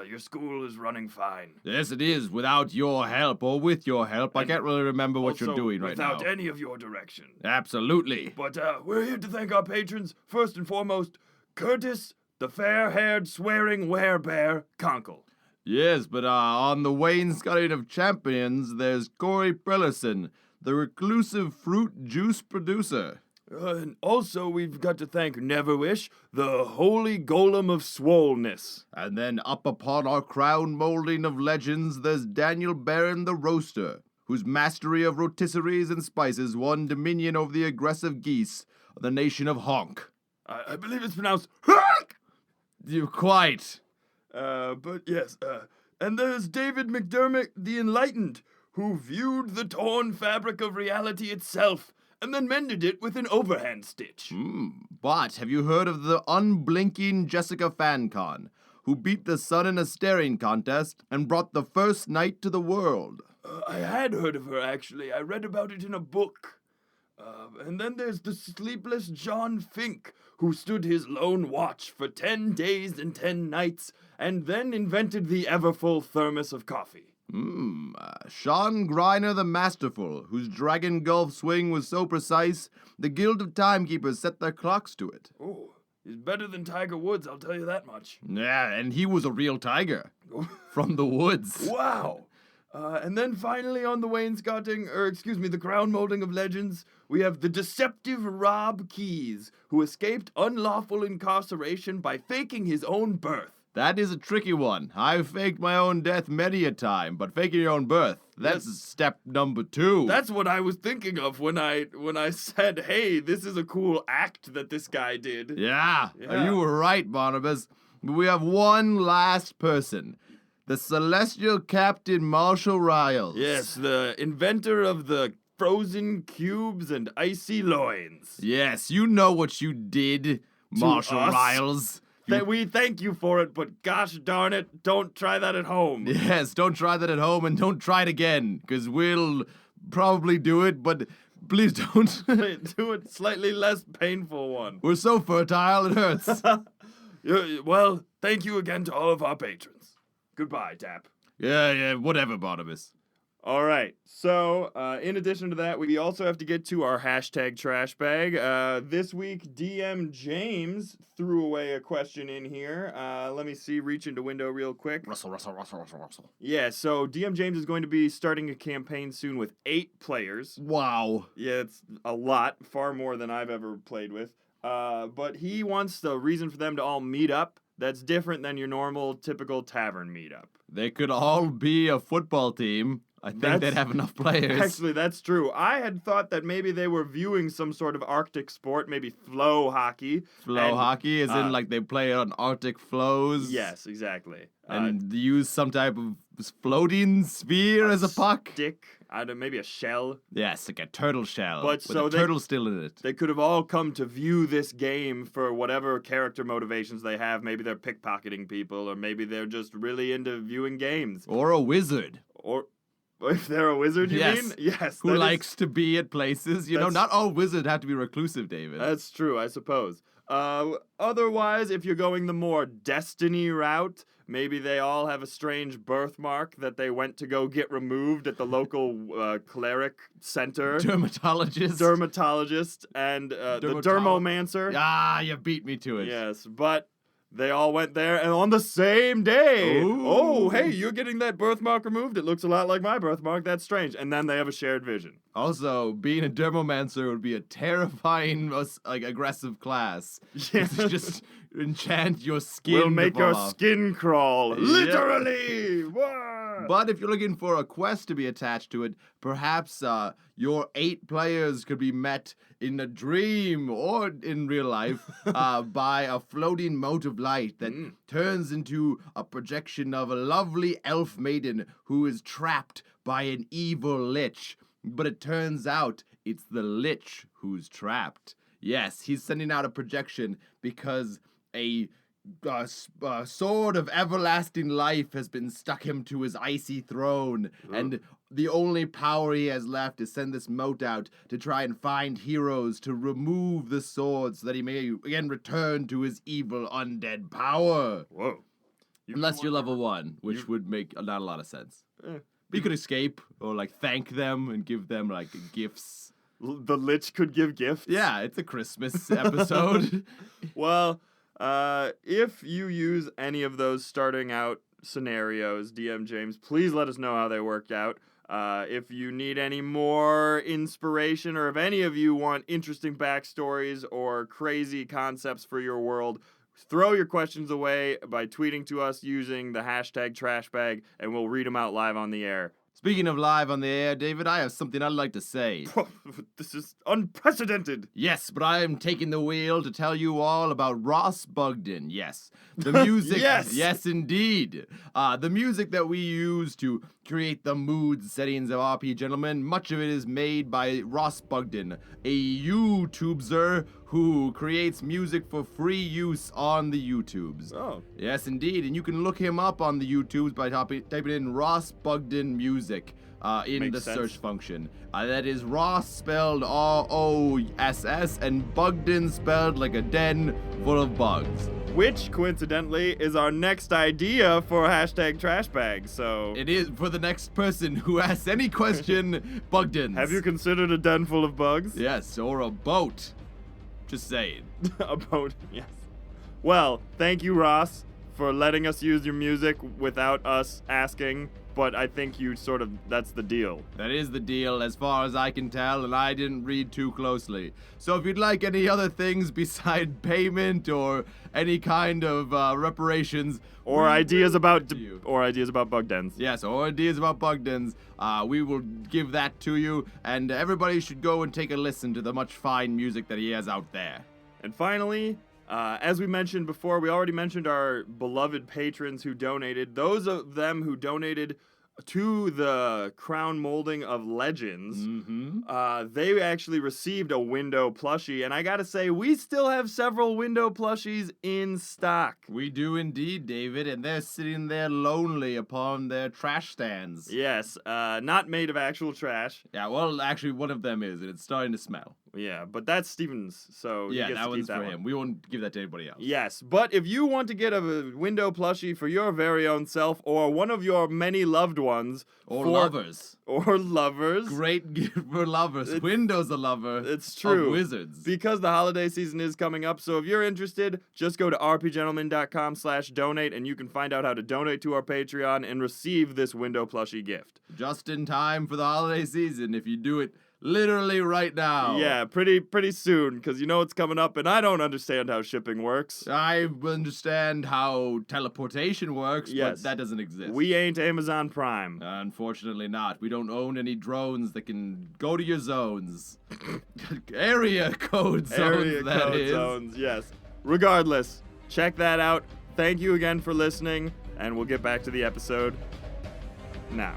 Your school is running fine. Yes, it is. Without your help, or with your help, I can't really remember what you're Also, doing right now. without any of your direction. Absolutely. But we're here to thank our patrons. First and foremost, Curtis, the fair-haired, swearing werebear, Conkle. Yes, but on the wainscoting of champions, there's Corey Prellison, the reclusive fruit juice producer. And also, we've got to thank Neverwish, the holy golem of swollenness. And then up upon our crown molding of legends, there's Daniel Barron the roaster, whose mastery of rotisseries and spices won dominion over the aggressive geese of the nation of Honk. I believe it's pronounced Honk! You quite. But yes, and there's David McDermott the Enlightened, who viewed the torn fabric of reality itself and then mended it with an overhand stitch. But have you heard of the unblinking Jessica Fancon, who beat the sun in a staring contest and brought the first knight to the world? I had heard of her, actually. I read about it in a book. And then there's the sleepless John Fink, who stood his lone watch for 10 days and 10 nights, and then invented the ever-full thermos of coffee. Sean Greiner the Masterful, whose Dragon Gulf swing was so precise, the Guild of Timekeepers set their clocks to it. Oh, he's better than Tiger Woods, I'll tell you that much. Yeah, and he was a real tiger. From the woods. Wow! And then finally on the the crown molding of legends, we have the deceptive Rob Keyes, who escaped unlawful incarceration by faking his own birth. That is a tricky one. I've faked my own death many a time, but faking your own birth, that's step number 2. That's what I was thinking of when I said, hey, this is a cool act that this guy did. Yeah, Yeah. you were right, Barnabas. But we have one last person. The celestial captain Marshall Riles. Yes, the inventor of the frozen cubes and icy loins. Yes, you know what you did, Marshall us? Riles. We thank you for it, but gosh darn it, don't try that at home. Yes, don't try that at home and don't try it again, because we'll probably do it, but please don't. Do a slightly less painful one. We're so fertile, it hurts. Well, thank you again to all of our patrons. Goodbye, Tap. Yeah, whatever, Barnabas. All right. So, in addition to that, we also have to get to our hashtag trash bag. This week, DM James threw away a question in here. Let me see. Reach into window real quick. Russell. Yeah, so DM James is going to be starting a campaign soon with 8 players. Wow. Yeah, it's a lot. Far more than I've ever played with. But he wants the reason for them to all meet up that's different than your normal, typical tavern meetup. They could all be a football team. I think they'd have enough players. Actually, that's true. I had thought that maybe they were viewing some sort of Arctic sport, maybe flow hockey. Flow hockey, as in like they play on Arctic floes. Yes, exactly. And use some type of floating sphere as a puck. Stick, maybe a shell. Yes, like a turtle shell. But with so a turtle still in it. They could have all come to view this game for whatever character motivations they have. Maybe they're pickpocketing people, or maybe they're just really into viewing games. Or a wizard. Or if they're a wizard, you mean? Yes. Who likes to be at places. You know, not all wizards have to be reclusive, David. That's true, I suppose. Otherwise, if you're going the more Destiny route, maybe they all have a strange birthmark that they went to go get removed at the local cleric center. Dermatologist and the dermomancer. Ah, you beat me to it. Yes, but they all went there and on the same day. Ooh. Oh, hey, you're getting that birthmark removed? It looks a lot like my birthmark. That's strange. And then they have a shared vision. Also, being a dermomancer would be a terrifying, aggressive class. Yeah. Just enchant your skin. We'll make to your fall off. skin crawl. Yeah. Literally! Wah! But if you're looking for a quest to be attached to it, perhaps your 8 players could be met in a dream or in real life by a floating mote of light that turns into a projection of a lovely elf maiden who is trapped by an evil lich. But it turns out it's the lich who's trapped. Yes, he's sending out a projection because a sword of everlasting life has been stuck him to his icy throne, and the only power he has left is send this mote out to try and find heroes to remove the sword so that he may again return to his evil undead power. Whoa. Unless you're level 1, which would make not a lot of sense. But you could escape or thank them and give them gifts. The Lich could give gifts? Yeah, it's a Christmas episode. Well, if you use any of those starting out scenarios, DM James, please let us know how they worked out. If you need any more inspiration, or if any of you want interesting backstories or crazy concepts for your world, throw your questions away by tweeting to us using the hashtag trashbag, and we'll read them out live on the air. Speaking of live on the air, David, I have something I'd like to say. This is unprecedented. Yes, but I am taking the wheel to tell you all about Ross Bugden. Yes. The music. Yes! Yes, indeed. The music that we use to create the moods, settings of RP Gentlemen, much of it is made by Ross Bugden, a YouTuber who creates music for free use on the YouTubes. Oh. Yes, indeed. And you can look him up on the YouTubes by typing in Ross Bugden Music. In Makes the sense. search function. That is Ross spelled R-O-S-S and Bugden spelled like a den full of bugs. Which, coincidentally, is our next idea for #TrashBag, so... It is for the next person who asks any question, Bugdens. Have you considered a den full of bugs? Yes, or a boat. Just saying. A boat, yes. Well, thank you, Ross, for letting us use your music without us asking, but I think that's the deal. That is the deal as far as I can tell, and I didn't read too closely. So if you'd like any other things beside payment or any kind of reparations, Or we ideas will about give you. bug dens. Yes, or ideas about Bugdens, we will give that to you, and everybody should go and take a listen to the much fine music that he has out there. And finally, as we mentioned before, we already mentioned our beloved patrons who donated. Those of them who donated to the crown molding of Legends, they actually received a window plushie, and I gotta say, we still have several window plushies in stock. We do indeed, David, and they're sitting there lonely upon their trash stands. Yes, not made of actual trash. Yeah, well, actually, one of them is, and it's starting to smell. Yeah, but that's Steven's, so he Yeah, gets that to keep one's that for one. him. We won't give that to anybody else. Yes, but if you want to get a window plushie for your very own self or one of your many loved ones, Or for- lovers. or lovers, Great gift for lovers. Windows a lover. it's true. Of wizards. Because the holiday season is coming up, so if you're interested, just go to rpgentleman.com/donate and you can find out how to donate to our Patreon and receive this window plushie gift. Just in time for the holiday season if you do it literally right now. Yeah, pretty soon, because you know it's coming up and I don't understand how shipping works. I understand how teleportation works, Yes. but that doesn't exist. We ain't Amazon Prime. Unfortunately not. We don't own any drones that can go to your zones. Area code zones, Area that code is. zones, yes. Regardless, check that out. Thank you again for listening, and we'll get back to the episode now.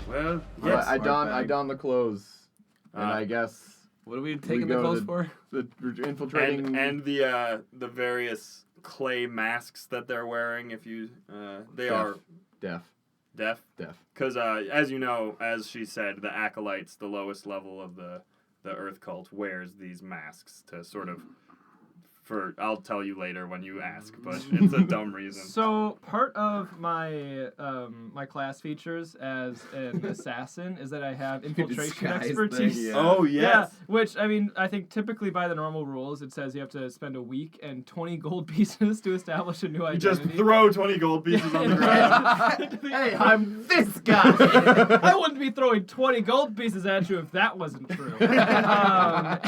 Well, Yes. I don the clothes, and I guess What are we taking the go clothes to- for? we're infiltrating. And the various clay masks that they're wearing. If you they are deaf. deaf, because as you know, as she said, the acolytes, the lowest level of the Earth cult, wears these masks to sort of. I'll tell you later when you ask, but it's a dumb reason. So part of my my class features as an assassin is that I have infiltration Disguise expertise. thing, yeah. Oh yes. Yeah, which I mean, I think typically by the normal rules, it says you have to spend a week and 20 gold pieces to establish a new You just identity. throw 20 gold pieces on the ground. Hey, I'm this guy! I wouldn't be throwing 20 gold pieces at you if that wasn't true. How'd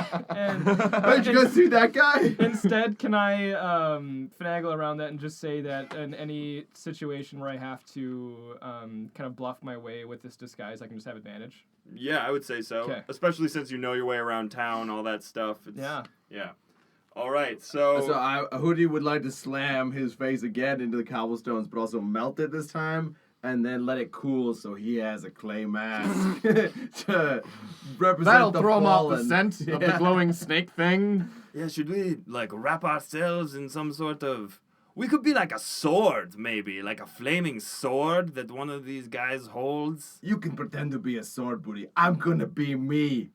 you guys see that guy? Instead, can I finagle around that and just say that in any situation where I have to kind of bluff my way with this disguise, I can just have advantage? Yeah, I would say so. Okay. Especially since you know your way around town, all that stuff. Yeah. Yeah. All right, so... Hoodie would like to slam his face again into the cobblestones, but also melt it this time, and then let it cool so he has a clay mask to represent That'll the throw him off the fallen. scent of the glowing snake thing. Yeah, should we, wrap ourselves in some sort of... We could be like a sword, maybe. Like a flaming sword that one of these guys holds. You can pretend to be a sword booty. I'm gonna be me.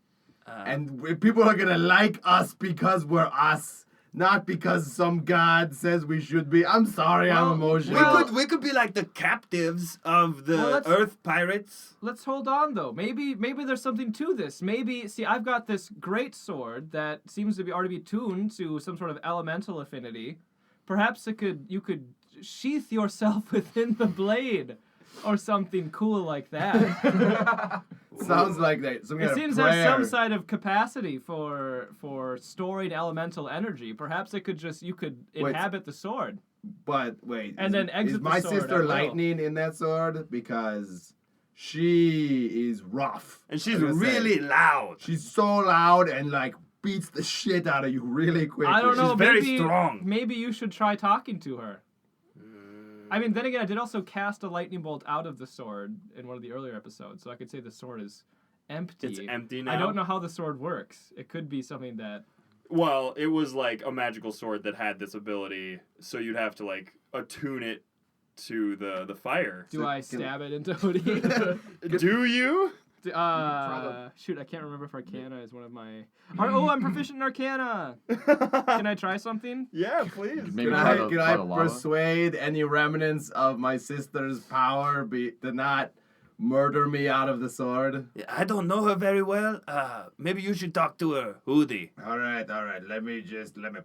And people are gonna like us because we're us. Not because some god says we should be. I'm sorry, I'm emotional. We could be like the captives of the Well, let's- Earth pirates. Let's hold on though. Maybe there's something to this. Maybe I've got this great sword that seems to be already be tuned to some sort of elemental affinity. Perhaps you could sheath yourself within the blade or something cool like that. sounds like that. Some kind It of seems to have some prayer. side of capacity for storing elemental energy. Perhaps you could Wait. inhabit the sword. But wait, And then exit is the my sword at sister will. Lightning in that sword? Because she is rough. And she's Like I said. really loud. She's so loud and like beats the shit out of you really quickly. I don't know. She's very maybe, strong. Maybe you should try talking to her. I mean, then again, I did also cast a lightning bolt out of the sword in one of the earlier episodes, so I could say the sword is empty. It's empty now. I don't know how the sword works. It could be something that. Well, it was like a magical sword that had this ability, so you'd have to like attune it to the fire. Do I stab it into Hoodie? Do you? Shoot, I can't remember if Arcana is one of my. I'm proficient in Arcana. Can I try something? Yeah, please. Maybe Can try I, the- can try I the lava. persuade any remnants of my sister's power to not murder me out of the sword? I don't know her very well. Maybe you should talk to her, Hoodie. All right. Let me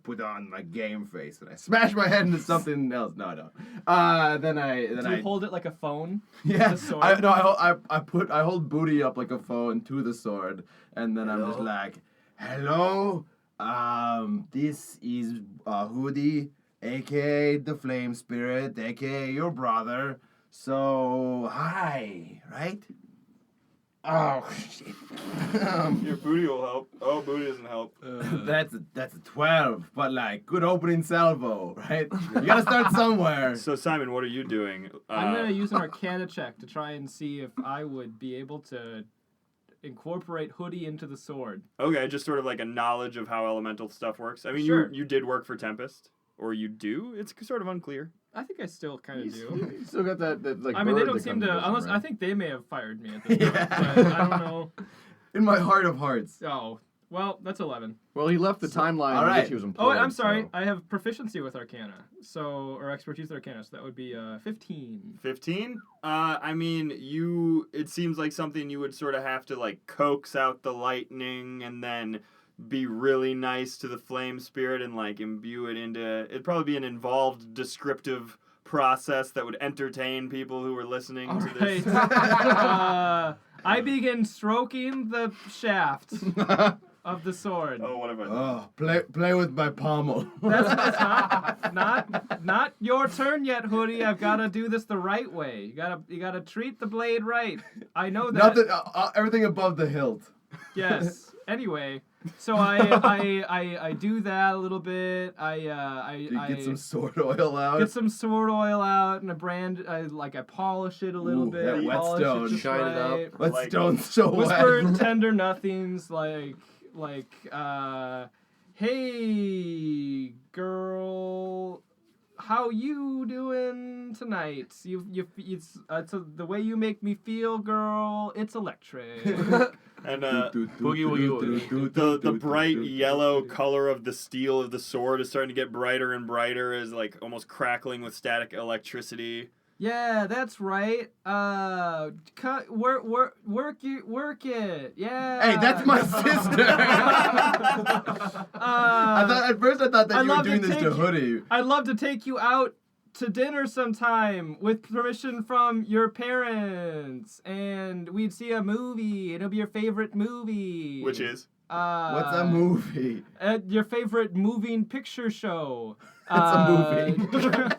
put on my game face and I smash my head into something else. No, I don't. Then Do I you hold it like a phone? yeah. the sword? I hold booty up like a phone to the sword, and then I'm just like, hello. This is Hoodie, aka the Flame Spirit, aka your brother. So hi, right? Oh shit. Your booty will help. Oh, booty doesn't help. That's a 12, but like good opening salvo, right? You gotta start somewhere. So Simon, what are you doing? I'm gonna use an Arcana check to try and see if I would be able to incorporate Hoodie into the sword. Okay, just sort of like a knowledge of how elemental stuff works. I mean, Sure. you did work for Tempest, or you do. It's sort of unclear. I think I still kind of do. You still got that like. I mean, they bird don't that seem comes to. with them, Unless right? I think they may have fired me at this point, Yeah. but I don't know. In my heart of hearts. Oh, well, that's 11. Well, he left the timeline all in right. which he was Oh, employed. wait, I'm sorry. so- I have proficiency with Arcana, or expertise with Arcana, so that would be 15. 15? I mean, it seems like something you would sort of have to like coax out the lightning and then be really nice to the flame spirit and like imbue it into. It'd probably be an involved descriptive process that would entertain people who were listening All to right. this. I begin stroking the shaft of the sword. Oh, what have I done? Oh, play with my pommel. That's not your turn yet, Hoodie. I've got to do this the right way. You gotta treat the blade right. I know that. Nothing. Everything above the hilt. Yes. Anyway, so I do that a little bit. You get some sword oil out. Get some sword oil out and I polish it a little Ooh, bit. that polish whetstone. just Shine it up. right. Let's like- don't so Whisper wet. tender nothings like hey girl, how you doing tonight? It's the way you make me feel, girl. It's electric. And Boogie woogie woogie. the bright yellow color of the steel of the sword is starting to get brighter and brighter, as like almost crackling with static electricity. Yeah, that's right. Work it. Yeah. Hey, that's my sister. At first I thought that I'd you were love to doing this to take- Hoodie. I'd love to take you out to dinner sometime with permission from your parents, and we'd see a movie. It'll be your favorite movie. Which is? What's a movie? Your favorite moving picture show. That's a movie.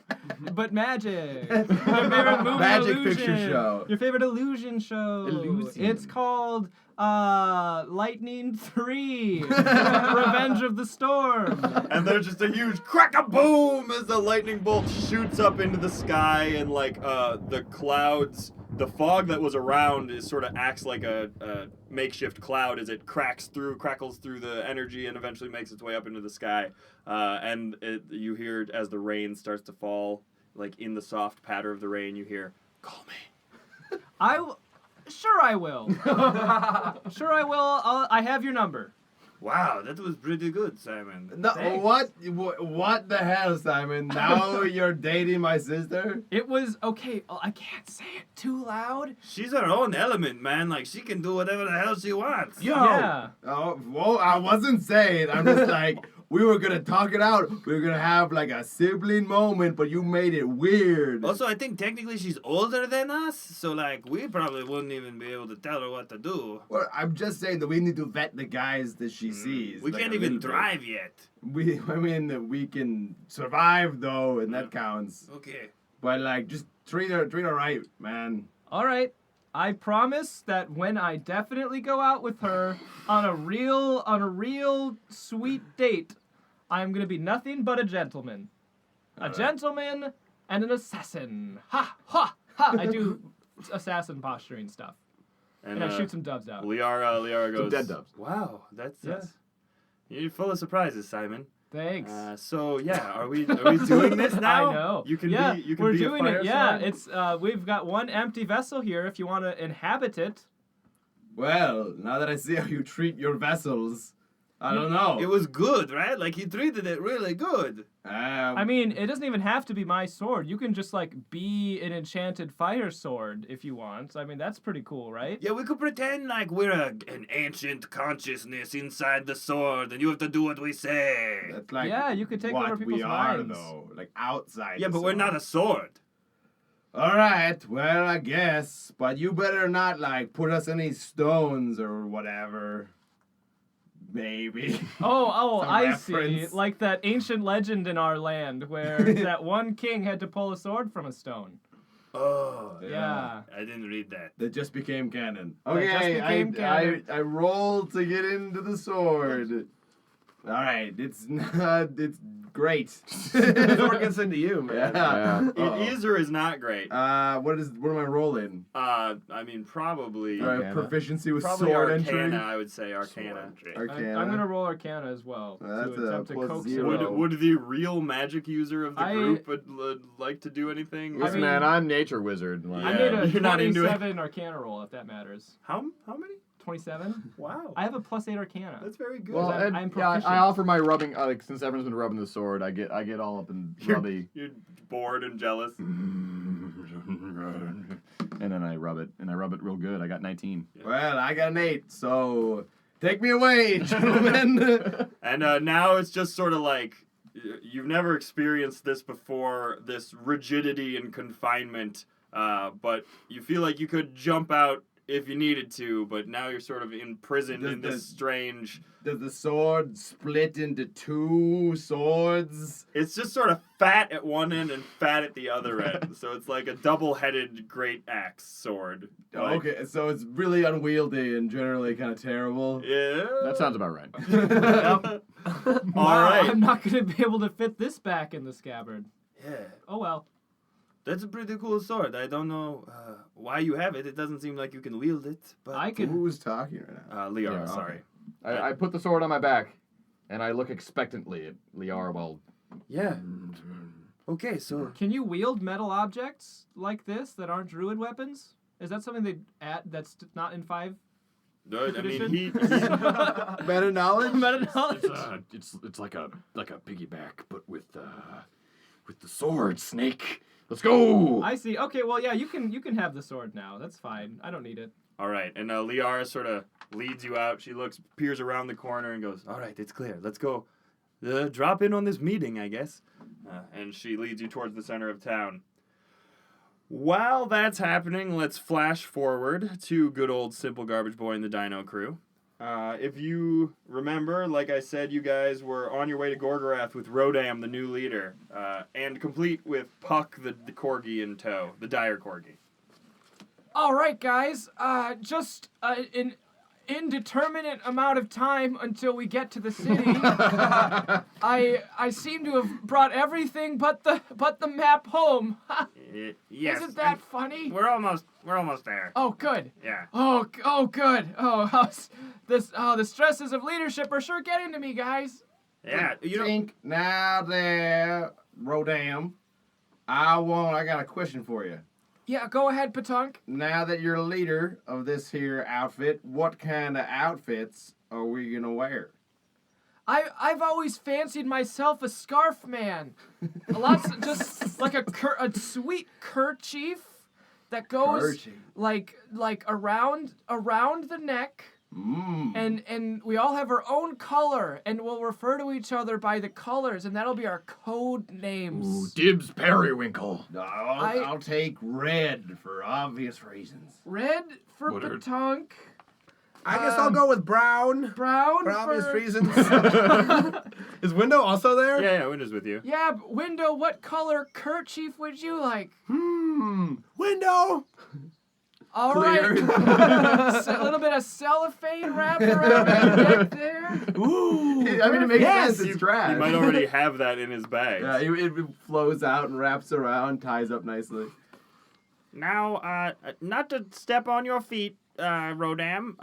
But magic. Your favorite movie Magic illusion. picture show. Your favorite illusion show. Illusion. It's called Lightning 3. Revenge of the Storm. And there's just a huge crack-a-boom as the lightning bolt shoots up into the sky, and like the clouds, the fog that was around sort of acts like a makeshift cloud as it crackles through the energy and eventually makes its way up into the sky. And you hear as the rain starts to fall, like in the soft patter of the rain, you hear, "Call me." Sure I will. Sure I will. I have your number. Wow, that was pretty good, Simon. No, Thanks. what the hell, Simon? Now you're dating my sister? It was okay. I can't say it too loud. She's her own element, man. Like, she can do whatever the hell she wants. Yeah. Oh, whoa, I wasn't saying. I'm just like, We were gonna talk it out. We were gonna have like a sibling moment, but you made it weird. Also, I think technically she's older than us, so like we probably wouldn't even be able to tell her what to do. Well, I'm just saying that we need to vet the guys that she sees. We like, can't a even little bit. drive yet. I mean, we can survive though, and that counts. Okay. But like, just treat her right, man. All right. I promise that when I definitely go out with her on a real sweet date, I'm gonna be nothing but a gentleman. A gentleman and an assassin. Ha ha ha! I do assassin posturing stuff, and I shoot some doves out. Liara goes. Some dead doves. Wow, that's Yeah. You're full of surprises, Simon. Thanks. So yeah, are we doing this now? I know. You can yeah, be. You can we're be doing a fire it. Yeah, sword? it's we've got one empty vessel here. If you want to inhabit it. Well, now that I see how you treat your vessels, I don't know. It was good, right? Like he treated it really good. I mean, it doesn't even have to be my sword. You can just like be an enchanted fire sword if you want. I mean, that's pretty cool, right? Yeah, we could pretend like we're an ancient consciousness inside the sword, and you have to do what we say. That's like Yeah, you could take what over people's we are, minds. though, like outside. Yeah, the but we're sword. not a sword. All right, well, I guess, but you better not like put us any stones or whatever. Maybe. Oh, Some I see. reference. Like that ancient legend in our land where that one king had to pull a sword from a stone. Oh, Yeah. I didn't read that. That just became canon. That just Okay, became canon. I rolled to get into the sword. All right, it's not. It's great. Sword gets into you, man. Yeah. It is or is not great. What am I rolling? I mean, probably. Proficiency with Probably sword Arcana, entry. I would say Arcana. Arcana. I'm gonna roll Arcana as well That's to a attempt to plus coax zero. it. Would the real magic user of the I- group would like to do anything? I Listen, mean- man, I'm nature wizard. Like, I Yeah. made a You're not into it. 27 Arcana roll, if that matters. How many? 27? Wow. I have a +8 Arcana. That's very good. Well, I'm and, proficient. I offer my rubbing. Like, since everyone's been rubbing the sword, I get all up and rubby, You're bored and jealous. and then I rub it, and I rub it real good. I got 19. Well, I got an 8, so take me away, gentlemen. And now it's just sort of like you've never experienced this before, this rigidity and confinement, but you feel like you could jump out if you needed to, but now you're sort of imprisoned in this strange... Does the sword split into 2 swords? It's just sort of fat at one end and fat at the other end. So it's like a double-headed great axe sword. Like, Okay, so it's really unwieldy and generally kind of terrible. Yeah. That sounds about right. All Wow, right. I'm not gonna be able to fit this back in the scabbard. Yeah, Oh well. that's a pretty cool sword. I don't know why you have it. It doesn't seem like you can wield it. But I could. Who's talking right now? Liara, Yeah, sorry. I put the sword on my back, and I look expectantly at Liara while. Yeah. Okay, so Can you wield metal objects like this that aren't druid weapons? Is that something they add that's not in 5? No, I mean, Tradition? Meta knowledge? Meta knowledge? It's like a piggyback, but with the sword, Snake. Let's go. I see. Okay, well, yeah, you can have the sword now. That's fine. I don't need it. All right, and Liara sort of leads you out. She peers around the corner and goes, "All right, it's clear. Let's go. Drop in on this meeting, I guess." And she leads you towards the center of town. While that's happening, let's flash forward to good old Simple Garbage Boy and the Dino Crew. If you remember, like I said, you guys were on your way to Gorgorath with Rodam, the new leader, and complete with Puck, the corgi in tow, the dire corgi. All right, guys. Just an indeterminate amount of time until we get to the city. I seem to have brought everything but the map home. yes, Isn't that funny? we're almost there. Oh, good. Yeah. Oh, good. Oh, the stresses of leadership are sure getting to me, guys. Yeah, you know. Think now there, Rodam. I got a question for you. Yeah, go ahead, Patunk. Now that you're leader of this here outfit, what kind of outfits are we gonna wear? I've always fancied myself a scarf man. Just like a sweet kerchief that goes Kerchief. like around the neck And we all have our own color, and we'll refer to each other by the colors, and that'll be our code names. Ooh, dibs periwinkle. I'll take red for obvious reasons. Red for What are- Petunk. I guess I'll go with brown. Brown For obvious for... reasons. Is Window also there? Yeah, Windows with you. Yeah, Window, what color kerchief would you like? Window. All right. A little bit of cellophane wrapped around your neck there. Ooh. I mean, it makes sense. It's trash. He might already have that in his bag. Yeah, it flows out and wraps around, ties up nicely. Now, not to step on your feet, Rodam,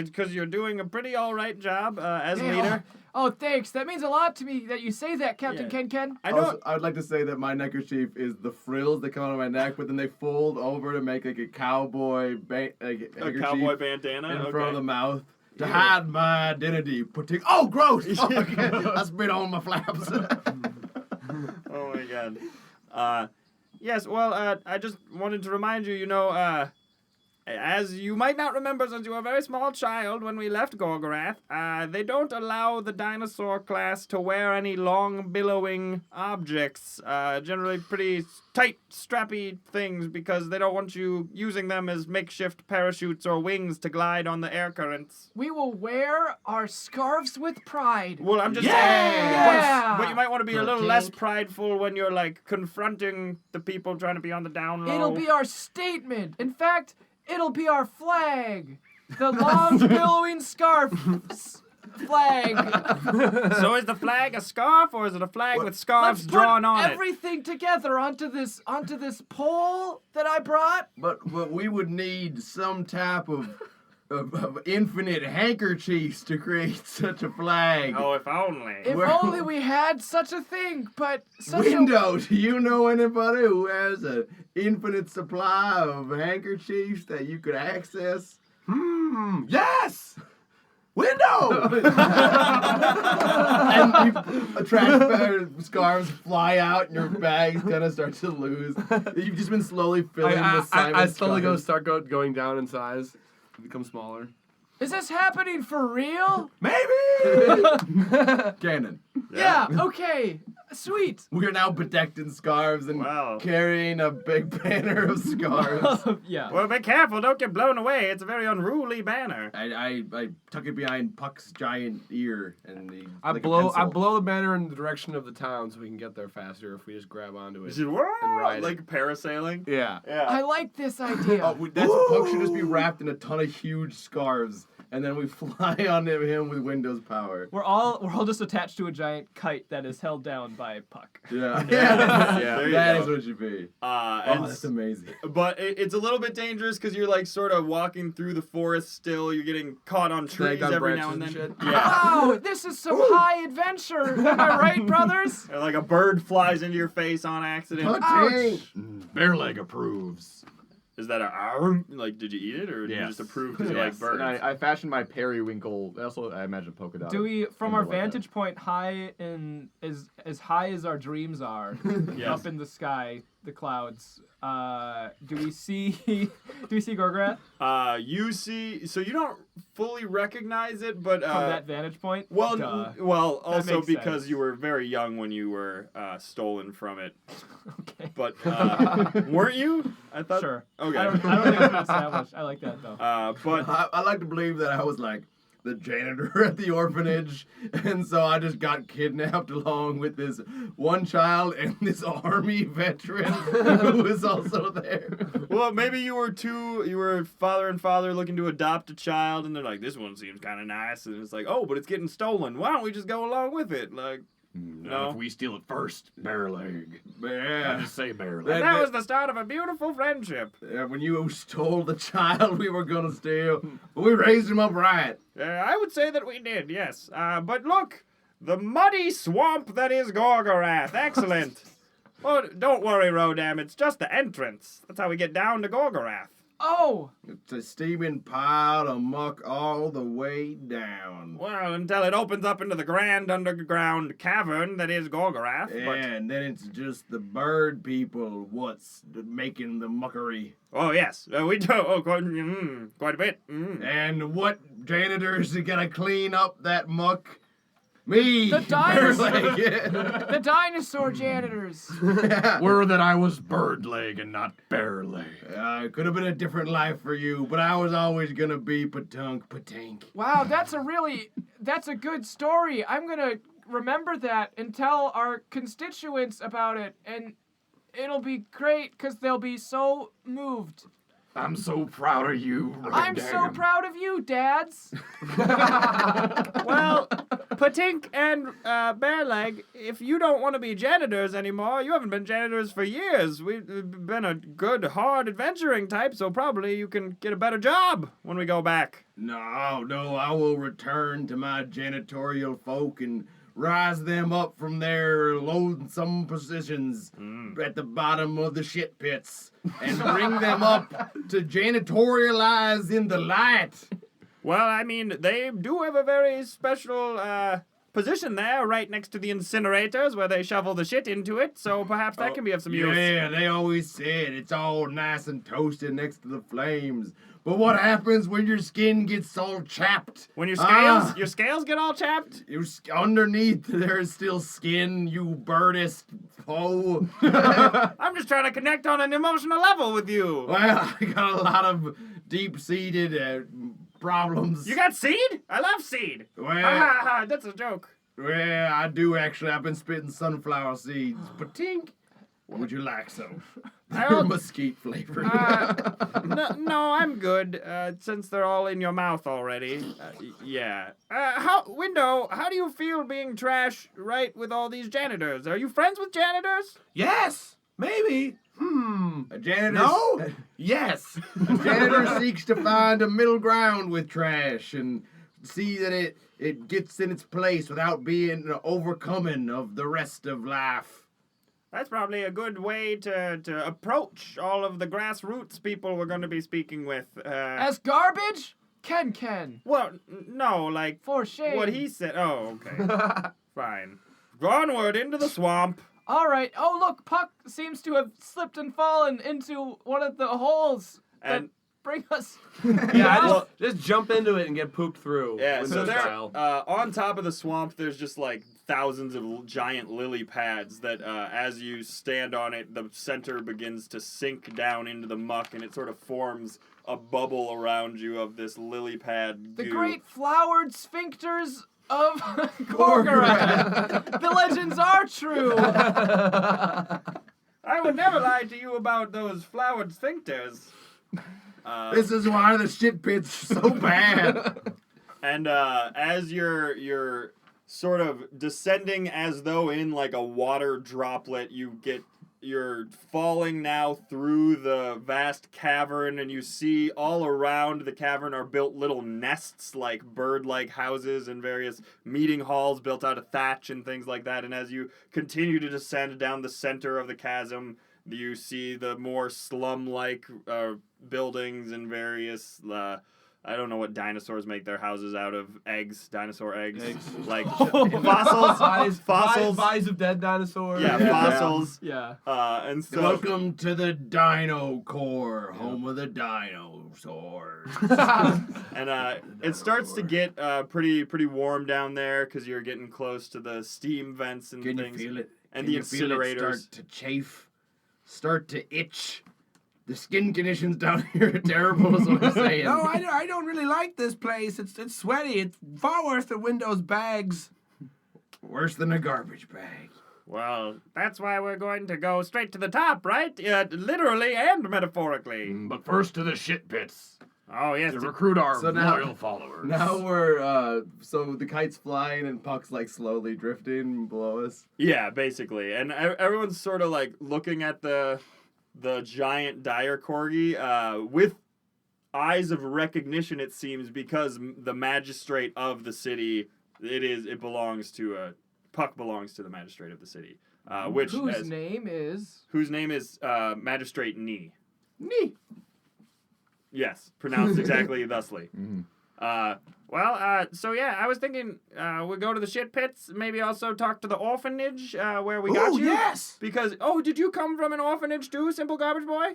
because you're doing a pretty all right job as leader. Oh, thanks. That means a lot to me that you say that, Captain Ken. I know. Also, I would like to say that my neckerchief is the frills that come out of my neck, but then they fold over to make like a cowboy A handkerchief cowboy bandana. in Okay. front of the mouth to hide my identity. Oh, gross! Oh, I spit on my flaps. Oh my god. Yes, well, I just wanted to remind you, as you might not remember since you were a very small child when we left Gorgorath, they don't allow the dinosaur class to wear any long billowing objects, generally pretty tight, strappy things, because they don't want you using them as makeshift parachutes or wings to glide on the air currents. We will wear our scarves with pride. Well, I'm just saying, but you might want to be a little less prideful when you're, like, confronting the people trying to be on the down low. It'll be our statement. In fact, it'll be our flag. The long billowing scarf flag. So is the flag a scarf, or is it a flag with scarves Let's drawn put on it? everything together onto this pole that I brought. but we would need some type of infinite handkerchiefs to create such a flag. Oh, if only. If only we had such a thing, but such Window, do you know anybody who has an infinite supply of handkerchiefs that you could access? Yes. Window. And scarves fly out and your bags kind of start to lose. You've just been slowly filling with Simon's I slowly scarves. going down in size, become smaller. Is this happening for real? Maybe. Canon. Yeah, okay. Sweet. We are now bedecked in scarves and Wow. carrying a big banner of scarves. Yeah. Well, be careful, don't get blown away. It's a very unruly banner. I tuck it behind Puck's giant ear and I blow the banner in the direction of the town so we can get there faster if we just grab onto it. And ride it. like parasailing. Yeah. I like this idea. Puck should just be wrapped in a ton of huge scarves, and then we fly onto him with Windows power. We're all just attached to a giant kite that is held down by Puck. Yeah, There you that go. is what it should be. And That's amazing. But it's a little bit dangerous because you're like sort of walking through the forest still. You're getting caught on trees Snagged on every now and branches then. and shit. Yeah. Wow, this is some high adventure. Am I right, brothers? Or like a bird flies into your face on accident. Ouch. Bearleg approves. Is that like, did you eat it or did you Yes. just approve because you like Yes, birds? and I fashioned my periwinkle. Also, I imagine polka dot. Do we, from and our like that. vantage point, high in as high as our dreams are, Yes. up in the sky, the clouds? Do we see Gorgorath You see, so you don't fully recognize it, but from that vantage point? well, Duh. well, also makes because sense. you were very young when you were stolen from it. Okay. But weren't you? I thought. Sure. Okay. I don't think it's been established. I like that though. But I like to believe that I was like the janitor at the orphanage, and so I just got kidnapped along with this one child and this army veteran who was also there. well, maybe you were father and father looking to adopt a child, and they're like, this one seems kind of nice, and it's like, oh, but it's getting stolen. Why don't we just go along with it? Like, Not if we steal it first, Bearleg. I Yeah. just say Bearleg. that was the start of a beautiful friendship. When you stole the child we were gonna steal, but we raised him up right. I would say that we did, yes. But look, the muddy swamp that is Gorgorath. Excellent. Well, don't worry, Rodam. It's just the entrance. That's how we get down to Gorgorath. Oh, It's a steaming pile of muck all the way down. Well, until it opens up into the grand underground cavern that is Gorgorath. Yeah, But, and then it's just the bird people what's making the muckery. oh, yes. We do. Oh, quite a bit. And what janitors are gonna clean up that muck? Me! The dinosaur- Barely. the dinosaur janitors. Were that I was bird leg and not bear leg. It could have been a different life for you, but I was always gonna be patunk. Wow, that's a good story. I'm gonna remember that and tell our constituents about it, and it'll be great because they'll be so moved. I'm so proud of you. I'm so proud of you, dads. Well, Patink and Bearleg, if you don't want to be janitors anymore, you haven't been janitors for years. We've been a good, hard adventuring type, so probably you can get a better job when we go back. No, I will return to my janitorial folk and rise them up from their loathsome positions at the bottom of the shit pits and bring them up to janitorialize in the light. Well, I mean, they do have a very special position there, right next to the incinerators where they shovel the shit into it, so perhaps that can be of some use. Yeah, they always said it's all nice and toasted next to the flames. But what happens when your skin gets all chapped? When your scales get all chapped? Underneath there is still skin, you birdist foe. I'm just trying to connect on an emotional level with you. Well, I got a lot of deep-seated problems. You got seed? I love seed. Well, That's a joke. well, I do actually. I've been spitting sunflower seeds. Patink. Would you like some? They're mesquite flavored. No, I'm good. Since they're all in your mouth already. Yeah. How do you feel being trash right with all these janitors? Are you friends with janitors? Yes, maybe. A janitor. No? Yes. A janitor seeks to find a middle ground with trash and see that it gets in its place without being overcoming of the rest of life. That's probably a good way to approach all of the grassroots people we're going to be speaking with. As garbage? Ken. Well, no, like For shame. what he said. Oh, okay. Fine. Onward into the swamp. All right. Oh, look, Puck seems to have slipped and fallen into one of the holes And that bring us. Yeah, just jump into it and get pooped through. yeah, so window there, style. on top of the swamp, there's just like thousands of giant lily pads that, as you stand on it, the center begins to sink down into the muck, and it sort of forms a bubble around you of this lily pad goo. The great flowered sphincters of Gorgorath. The legends are true. I would never lie to you about those flowered sphincters. This is why the shit pit's so bad. And as you're sort of descending as though in like a water droplet, you're falling now through the vast cavern, and you see all around the cavern are built little nests like bird-like houses and various meeting halls built out of thatch and things like that. And as you continue to descend down the center of the chasm, you see the more slum-like buildings and various I don't know what dinosaurs make their houses out of. Eggs, dinosaur eggs. Like fossils. Bodies of dead dinosaurs. Yeah, fossils. Yeah. And so Welcome to the Dino Core, home of the dinosaurs. and it starts to get pretty warm down there because you're getting close to the steam vents and Can you things. feel it? And Can the you feel it incinerators. start to chafe, start to itch. The skin conditions down here are terrible, is what I'm saying. No, I don't really like this place. It's sweaty. It's far worse than Windows bags. Worse than a garbage bag. Well, that's why we're going to go straight to the top, right? Literally and metaphorically. But first to the shit pits Oh, yes. to recruit our So now- loyal followers. Now we're, so the kite's flying and Puck's like slowly drifting below us. Yeah, basically. And everyone's sort of like looking at the giant dire corgi with eyes of recognition, it seems, because the magistrate of the city, Puck belongs to the magistrate of the city. Whose name is Magistrate Nee. Nee. Yes, pronounced exactly thusly. So yeah, I was thinking we'll go to the shit pits, maybe also talk to the orphanage where we got Ooh, you. yes! Because, did you come from an orphanage too, Simple Garbage Boy?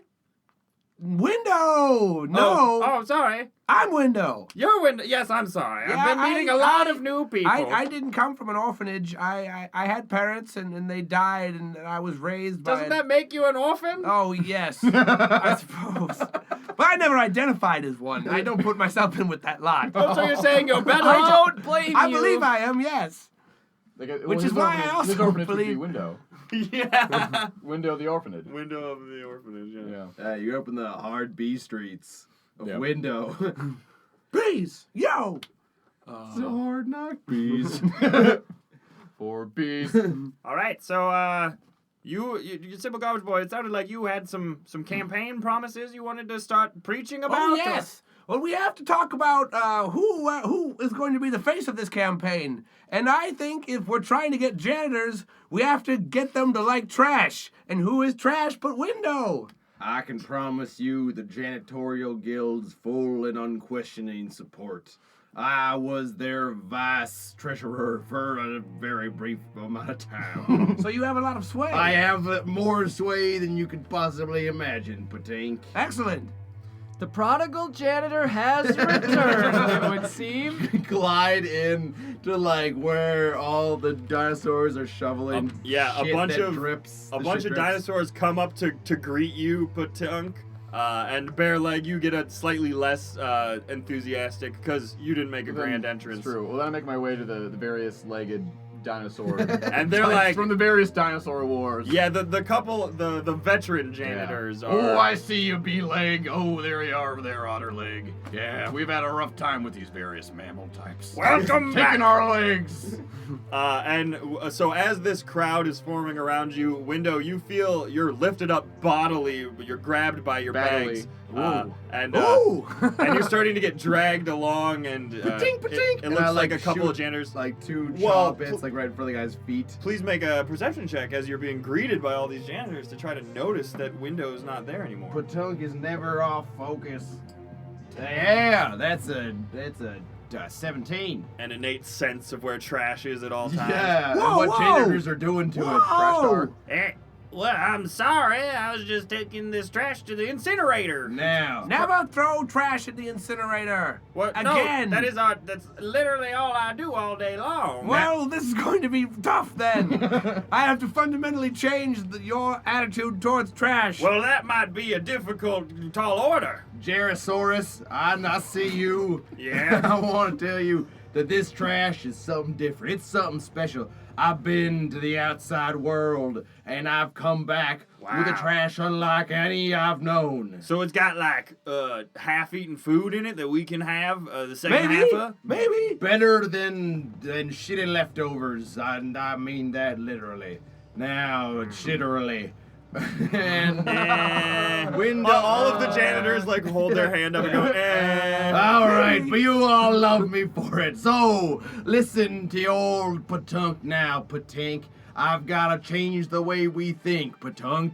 Window! No! Oh, sorry. I'm Window. You're Window. Yes, I'm sorry. Yeah, I've been meeting a lot of new people. I didn't come from an orphanage. I had parents and they died and I was raised by... Doesn't that make you an orphan? Oh, yes. I suppose. But I never identified as one. I don't put myself in with that lot. Oh, so you're saying you're better? I don't blame you. I believe I am, yes. Which is why I also his orphanage would be believe- Window. Yeah. Window the orphanage. Window of the orphanage. Yeah. Yeah. You're up in the hard B streets of Yep. Window. Please, yo! So hard knock bees. 4 bees. All right, so you Simple Garbage Boy, it sounded like you had some campaign promises you wanted to start preaching about. Oh, yes. Well, we have to talk about who is going to be the face of this campaign. And I think if we're trying to get janitors, we have to get them to like trash. And who is trash but Window? I can promise you the janitorial guild's full and unquestioning support. I was their vice treasurer for a very brief amount of time. So you have a lot of sway. I have more sway than you could possibly imagine, Patink. Excellent. The prodigal janitor has returned, it would seem. Glide in to like where all the dinosaurs are shoveling. Yeah, a shit bunch that of drips. a the bunch shit of drips. dinosaurs come up to greet you, Patunk. And Bearleg, you get a slightly less enthusiastic because you didn't make a grand entrance. It's true. Well, then I make my way to the various legged dinosaur. And they're types like, from the various dinosaur wars. yeah, the couple, the veteran janitors are. Oh, I see you, B-leg. Oh, there you are, there, otter leg. Yeah, we've had a rough time with these various mammal types. Welcome back. Taking our legs. So as this crowd is forming around you, Window, you feel you're lifted up bodily. You're grabbed by your Badly. bags, Ooh. and Ooh! and you're starting to get dragged along, and Patink, patink. it And looks I, like like, a couple shoot, of janitors. Like two Well, jaw bits, like right in front of the guy's feet. Please make a perception check as you're being greeted by all these janitors to try to notice that Window's not there anymore. Patunk is never off focus. Yeah, that's a 17. An innate sense of where trash is at all times. Yeah, and Whoa, what whoa. janitors are doing to it. Trash Whoa. talk. Well, I'm sorry. I was just taking this trash to the incinerator. Now, Never throw trash at the incinerator. What? Again. No, that's literally all I do all day long. Well, this is going to be tough then. I have to fundamentally change your attitude towards trash. Well, that might be a difficult, tall order. Jarosaurus, I see you. Yeah. I want to tell you that this trash is something different. It's something special. I've been to the outside world, and I've come back with a Wow. trash unlike any I've known. So it's got like half-eaten food in it that we can have the second maybe, half of. maybe. Better than shitty leftovers, and I mean that literally. Now, shitterally. And Window. All of the janitors like hold their hand up and go, All right, but you all love me for it. So, listen to your old Patunk now, Patink. I've got to change the way we think, Patunk.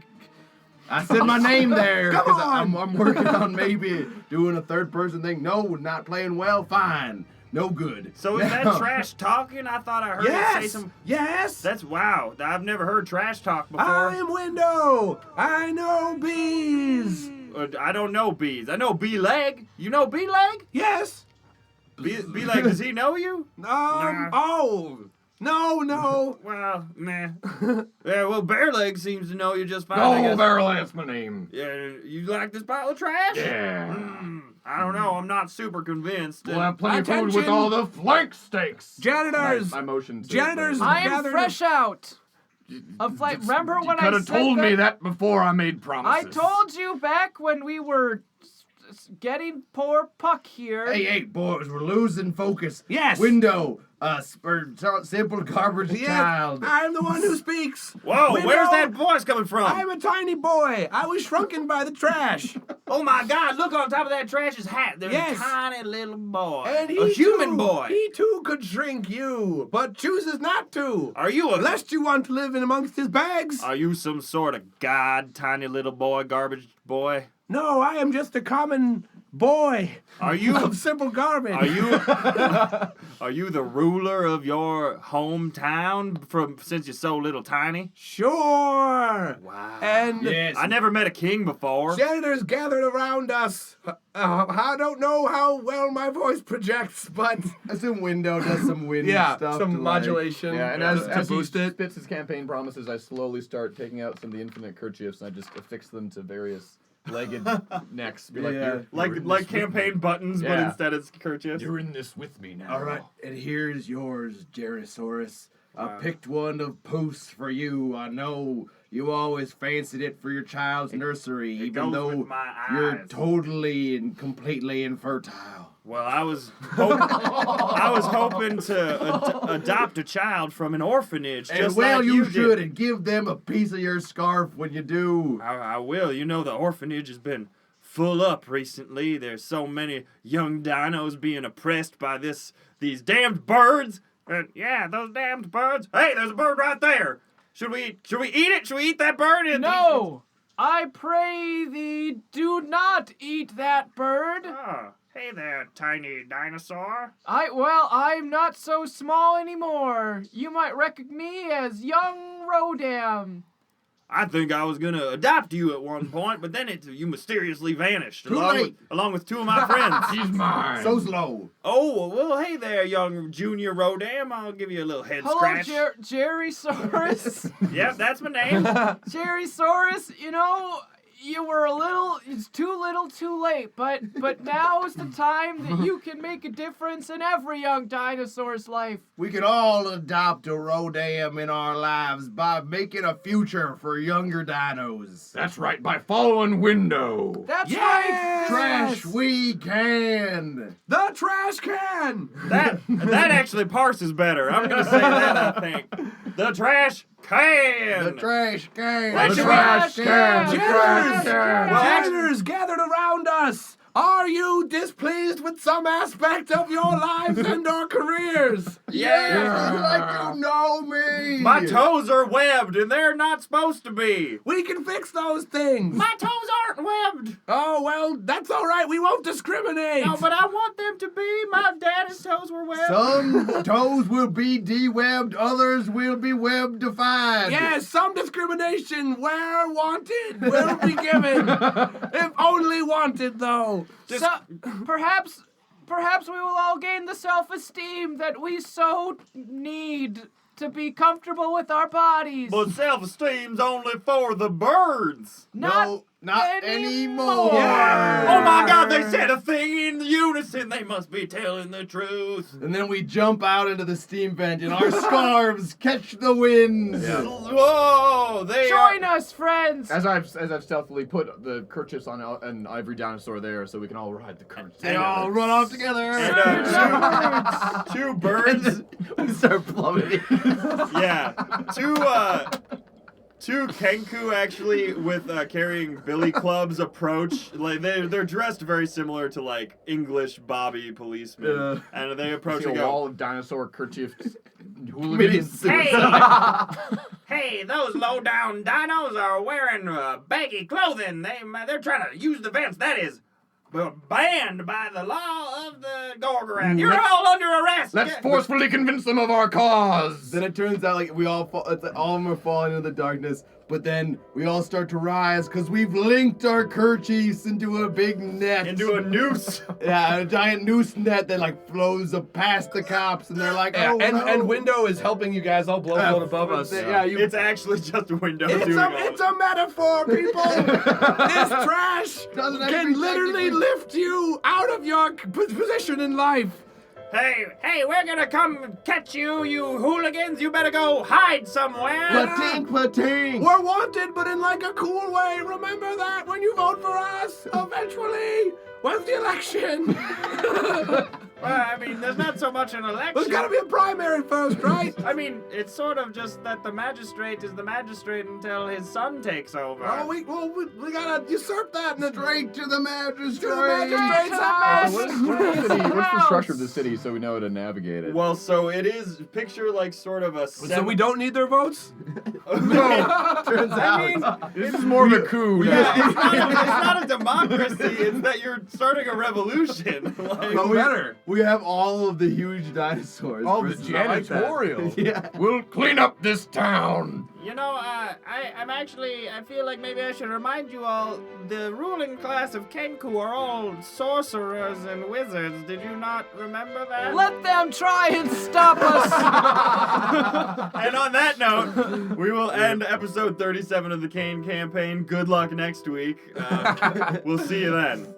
I said my name there Come because on. I'm working on maybe doing a third person thing. No, not playing well. Fine. No good. So is that Now- trash talking? I thought I heard it say Yes. some. Yes. That's wow. I've never heard trash talk before. I'm Window. I know bees. I don't know bees. I know bee-leg. You know bee-leg? Yes. Bee-leg, does he know you? Nah. Oh. No. Well, meh. Yeah, well, Bearleg seems to know you just fine. I Oh, guess. Barrel, that's my name. Yeah, you like this pile of trash? Yeah. I don't know. I'm not super convinced. We'll have plenty of food with Attention. all the flank steaks. Janitors. I motioned to Janitors. the- I am Gathered- fresh out of like. Remember You when I could have said told me that? that before I made I promises. told you back when we were getting poor Puck here. Hey, boys, we're losing focus. Yes. Window, simple garbage Yes. child. I'm the one who speaks. Whoa, Window. where's that voice coming from? I'm a tiny boy. I was shrunken by the trash. Oh my God! Look on top of that trash's hat. There's Yes. a tiny little boy, And he a human too, boy. He too could shrink you, but chooses not to. Are you Lest you want to live in amongst his bags. Are you some sort of god, tiny little boy, garbage boy? No, I am just a common boy Are you of simple garbage. are you the ruler of your hometown since you're so little tiny? Sure. Wow. And Yes. I never met a king before. senators gathered around us. I don't know how well my voice projects, but I assume Window does some wind yeah, stuff. some to, like- modulation. Yeah, and to as he boost it. spits his campaign promises, I slowly start taking out some of the infinite kerchiefs and I just affix them to various legged necks. Be like, Yeah. "You're in Like this campaign with me. buttons, but Yeah. instead it's kerchiefs. You're in this with me now. All right, and here's yours, Jerrysaurus. I picked one of posts for you. I know you always fancied it for your child's nursery, even goes though with my you're eyes. totally and completely infertile. Well, I was hoping to adopt a child from an orphanage, And just well, like you did. should, and give them a piece of your scarf when you do. I will. You know, the orphanage has been full up recently. There's so many young dinos being oppressed by these damned birds. And yeah, those damned birds. Hey, there's a bird right there. Should we eat it? Should we eat that bird? No! I pray thee, do not eat that bird. Oh, hey there, tiny dinosaur. I'm not so small anymore. You might recognize me as young Rodam. I think I was gonna adopt you at one point, but then you mysteriously vanished Too along late. with two of my friends. He's mine. So slow. Oh, well, hey there, young Junior Rodam. I'll give you a little head Hello, scratch. Jerrysaurus. Yep, that's my name. Jerrysaurus, you know, it's too little too late, but now is the time that you can make a difference in every young dinosaur's life. We can all adopt a Rodam in our lives by making a future for younger dinos. That's right, by following Window. That's Yes! right. Trash we can. The trash can. That actually parses better. I'm gonna say that, I think. The trash can. The trash can. The trash can. The Janitors, trash can. janitors gathered around us. Are you displeased with some aspect of your lives and or careers? Yeah. Like you know me. My toes are webbed and they're not supposed to be. We can fix those things. My toes aren't webbed. Oh, well, that's all right. We won't discriminate. No, but I want them to be. My daddy's toes were webbed. Some toes will be de-webbed, others will be web-defined. Yes, some discrimination where wanted will be given. If only wanted, though. So, perhaps we will all gain the self-esteem that we so need to be comfortable with our bodies. But self-esteem's only for the birds. No, not anymore. Oh my God, they said a thing in unison. They must be telling the truth. And then we jump out into the steam vent and our scarves catch the winds. Whoa, they Join are. us, friends. As I've stealthily put the kerchiefs on an ivory dinosaur there, so we can all ride the current. They all run off together. And, two birds. we start plummeting. Yeah, two Kenku actually with carrying billy clubs approach. Like they're dressed very similar to like English Bobby policemen, and they approach See and a go, wall of dinosaur kerchief hooligans. Hey, those low-down dinos are wearing baggy clothing. They're trying to use the vents. That is banned by the law of the Gorgorath. You're all under arrest. Let's forcefully convince them of our cause. Then it turns out like we all fall, it's like all of them are falling into the darkness, but then we all start to rise because we've linked our kerchiefs into a big net. into a noose. Yeah, a giant noose net that like flows up past the cops, and they're like, oh, no. and Window is helping you guys all blow float above us. Yeah, you. It's actually just a window. It's a metaphor, people. This trash Doesn't have to can be literally technically- lift you out of your position in life. Hey, we're gonna come catch you, you hooligans. You better go hide somewhere. Patink, patink. We're wanted, but in like a cool way. Remember that when you vote for us, eventually, when's the election? Well, I mean, there's not so much an election. There's gotta be a primary first, right? I mean, it's sort of just that the magistrate is the magistrate until his son takes over. Oh, we gotta usurp that. Straight to the magistrate. To the magistrate's house. What's the structure of the city so we know how to navigate it? Well, so it is, picture like sort of a So we don't need their votes? Turns out. This is more of a coup. Yeah, it's not a democracy. It's that you're starting a revolution. Like, But better. we have all of the huge dinosaurs. All the versus- I like that. janitorial. Yeah. We'll clean up this town. You know, I feel like maybe I should remind you all, the ruling class of Kenku are all sorcerers and wizards. Did you not remember that? Let them try and stop us. and on that note, we will end episode 37 of the Kain Campaign. Good luck next week. We'll see you then.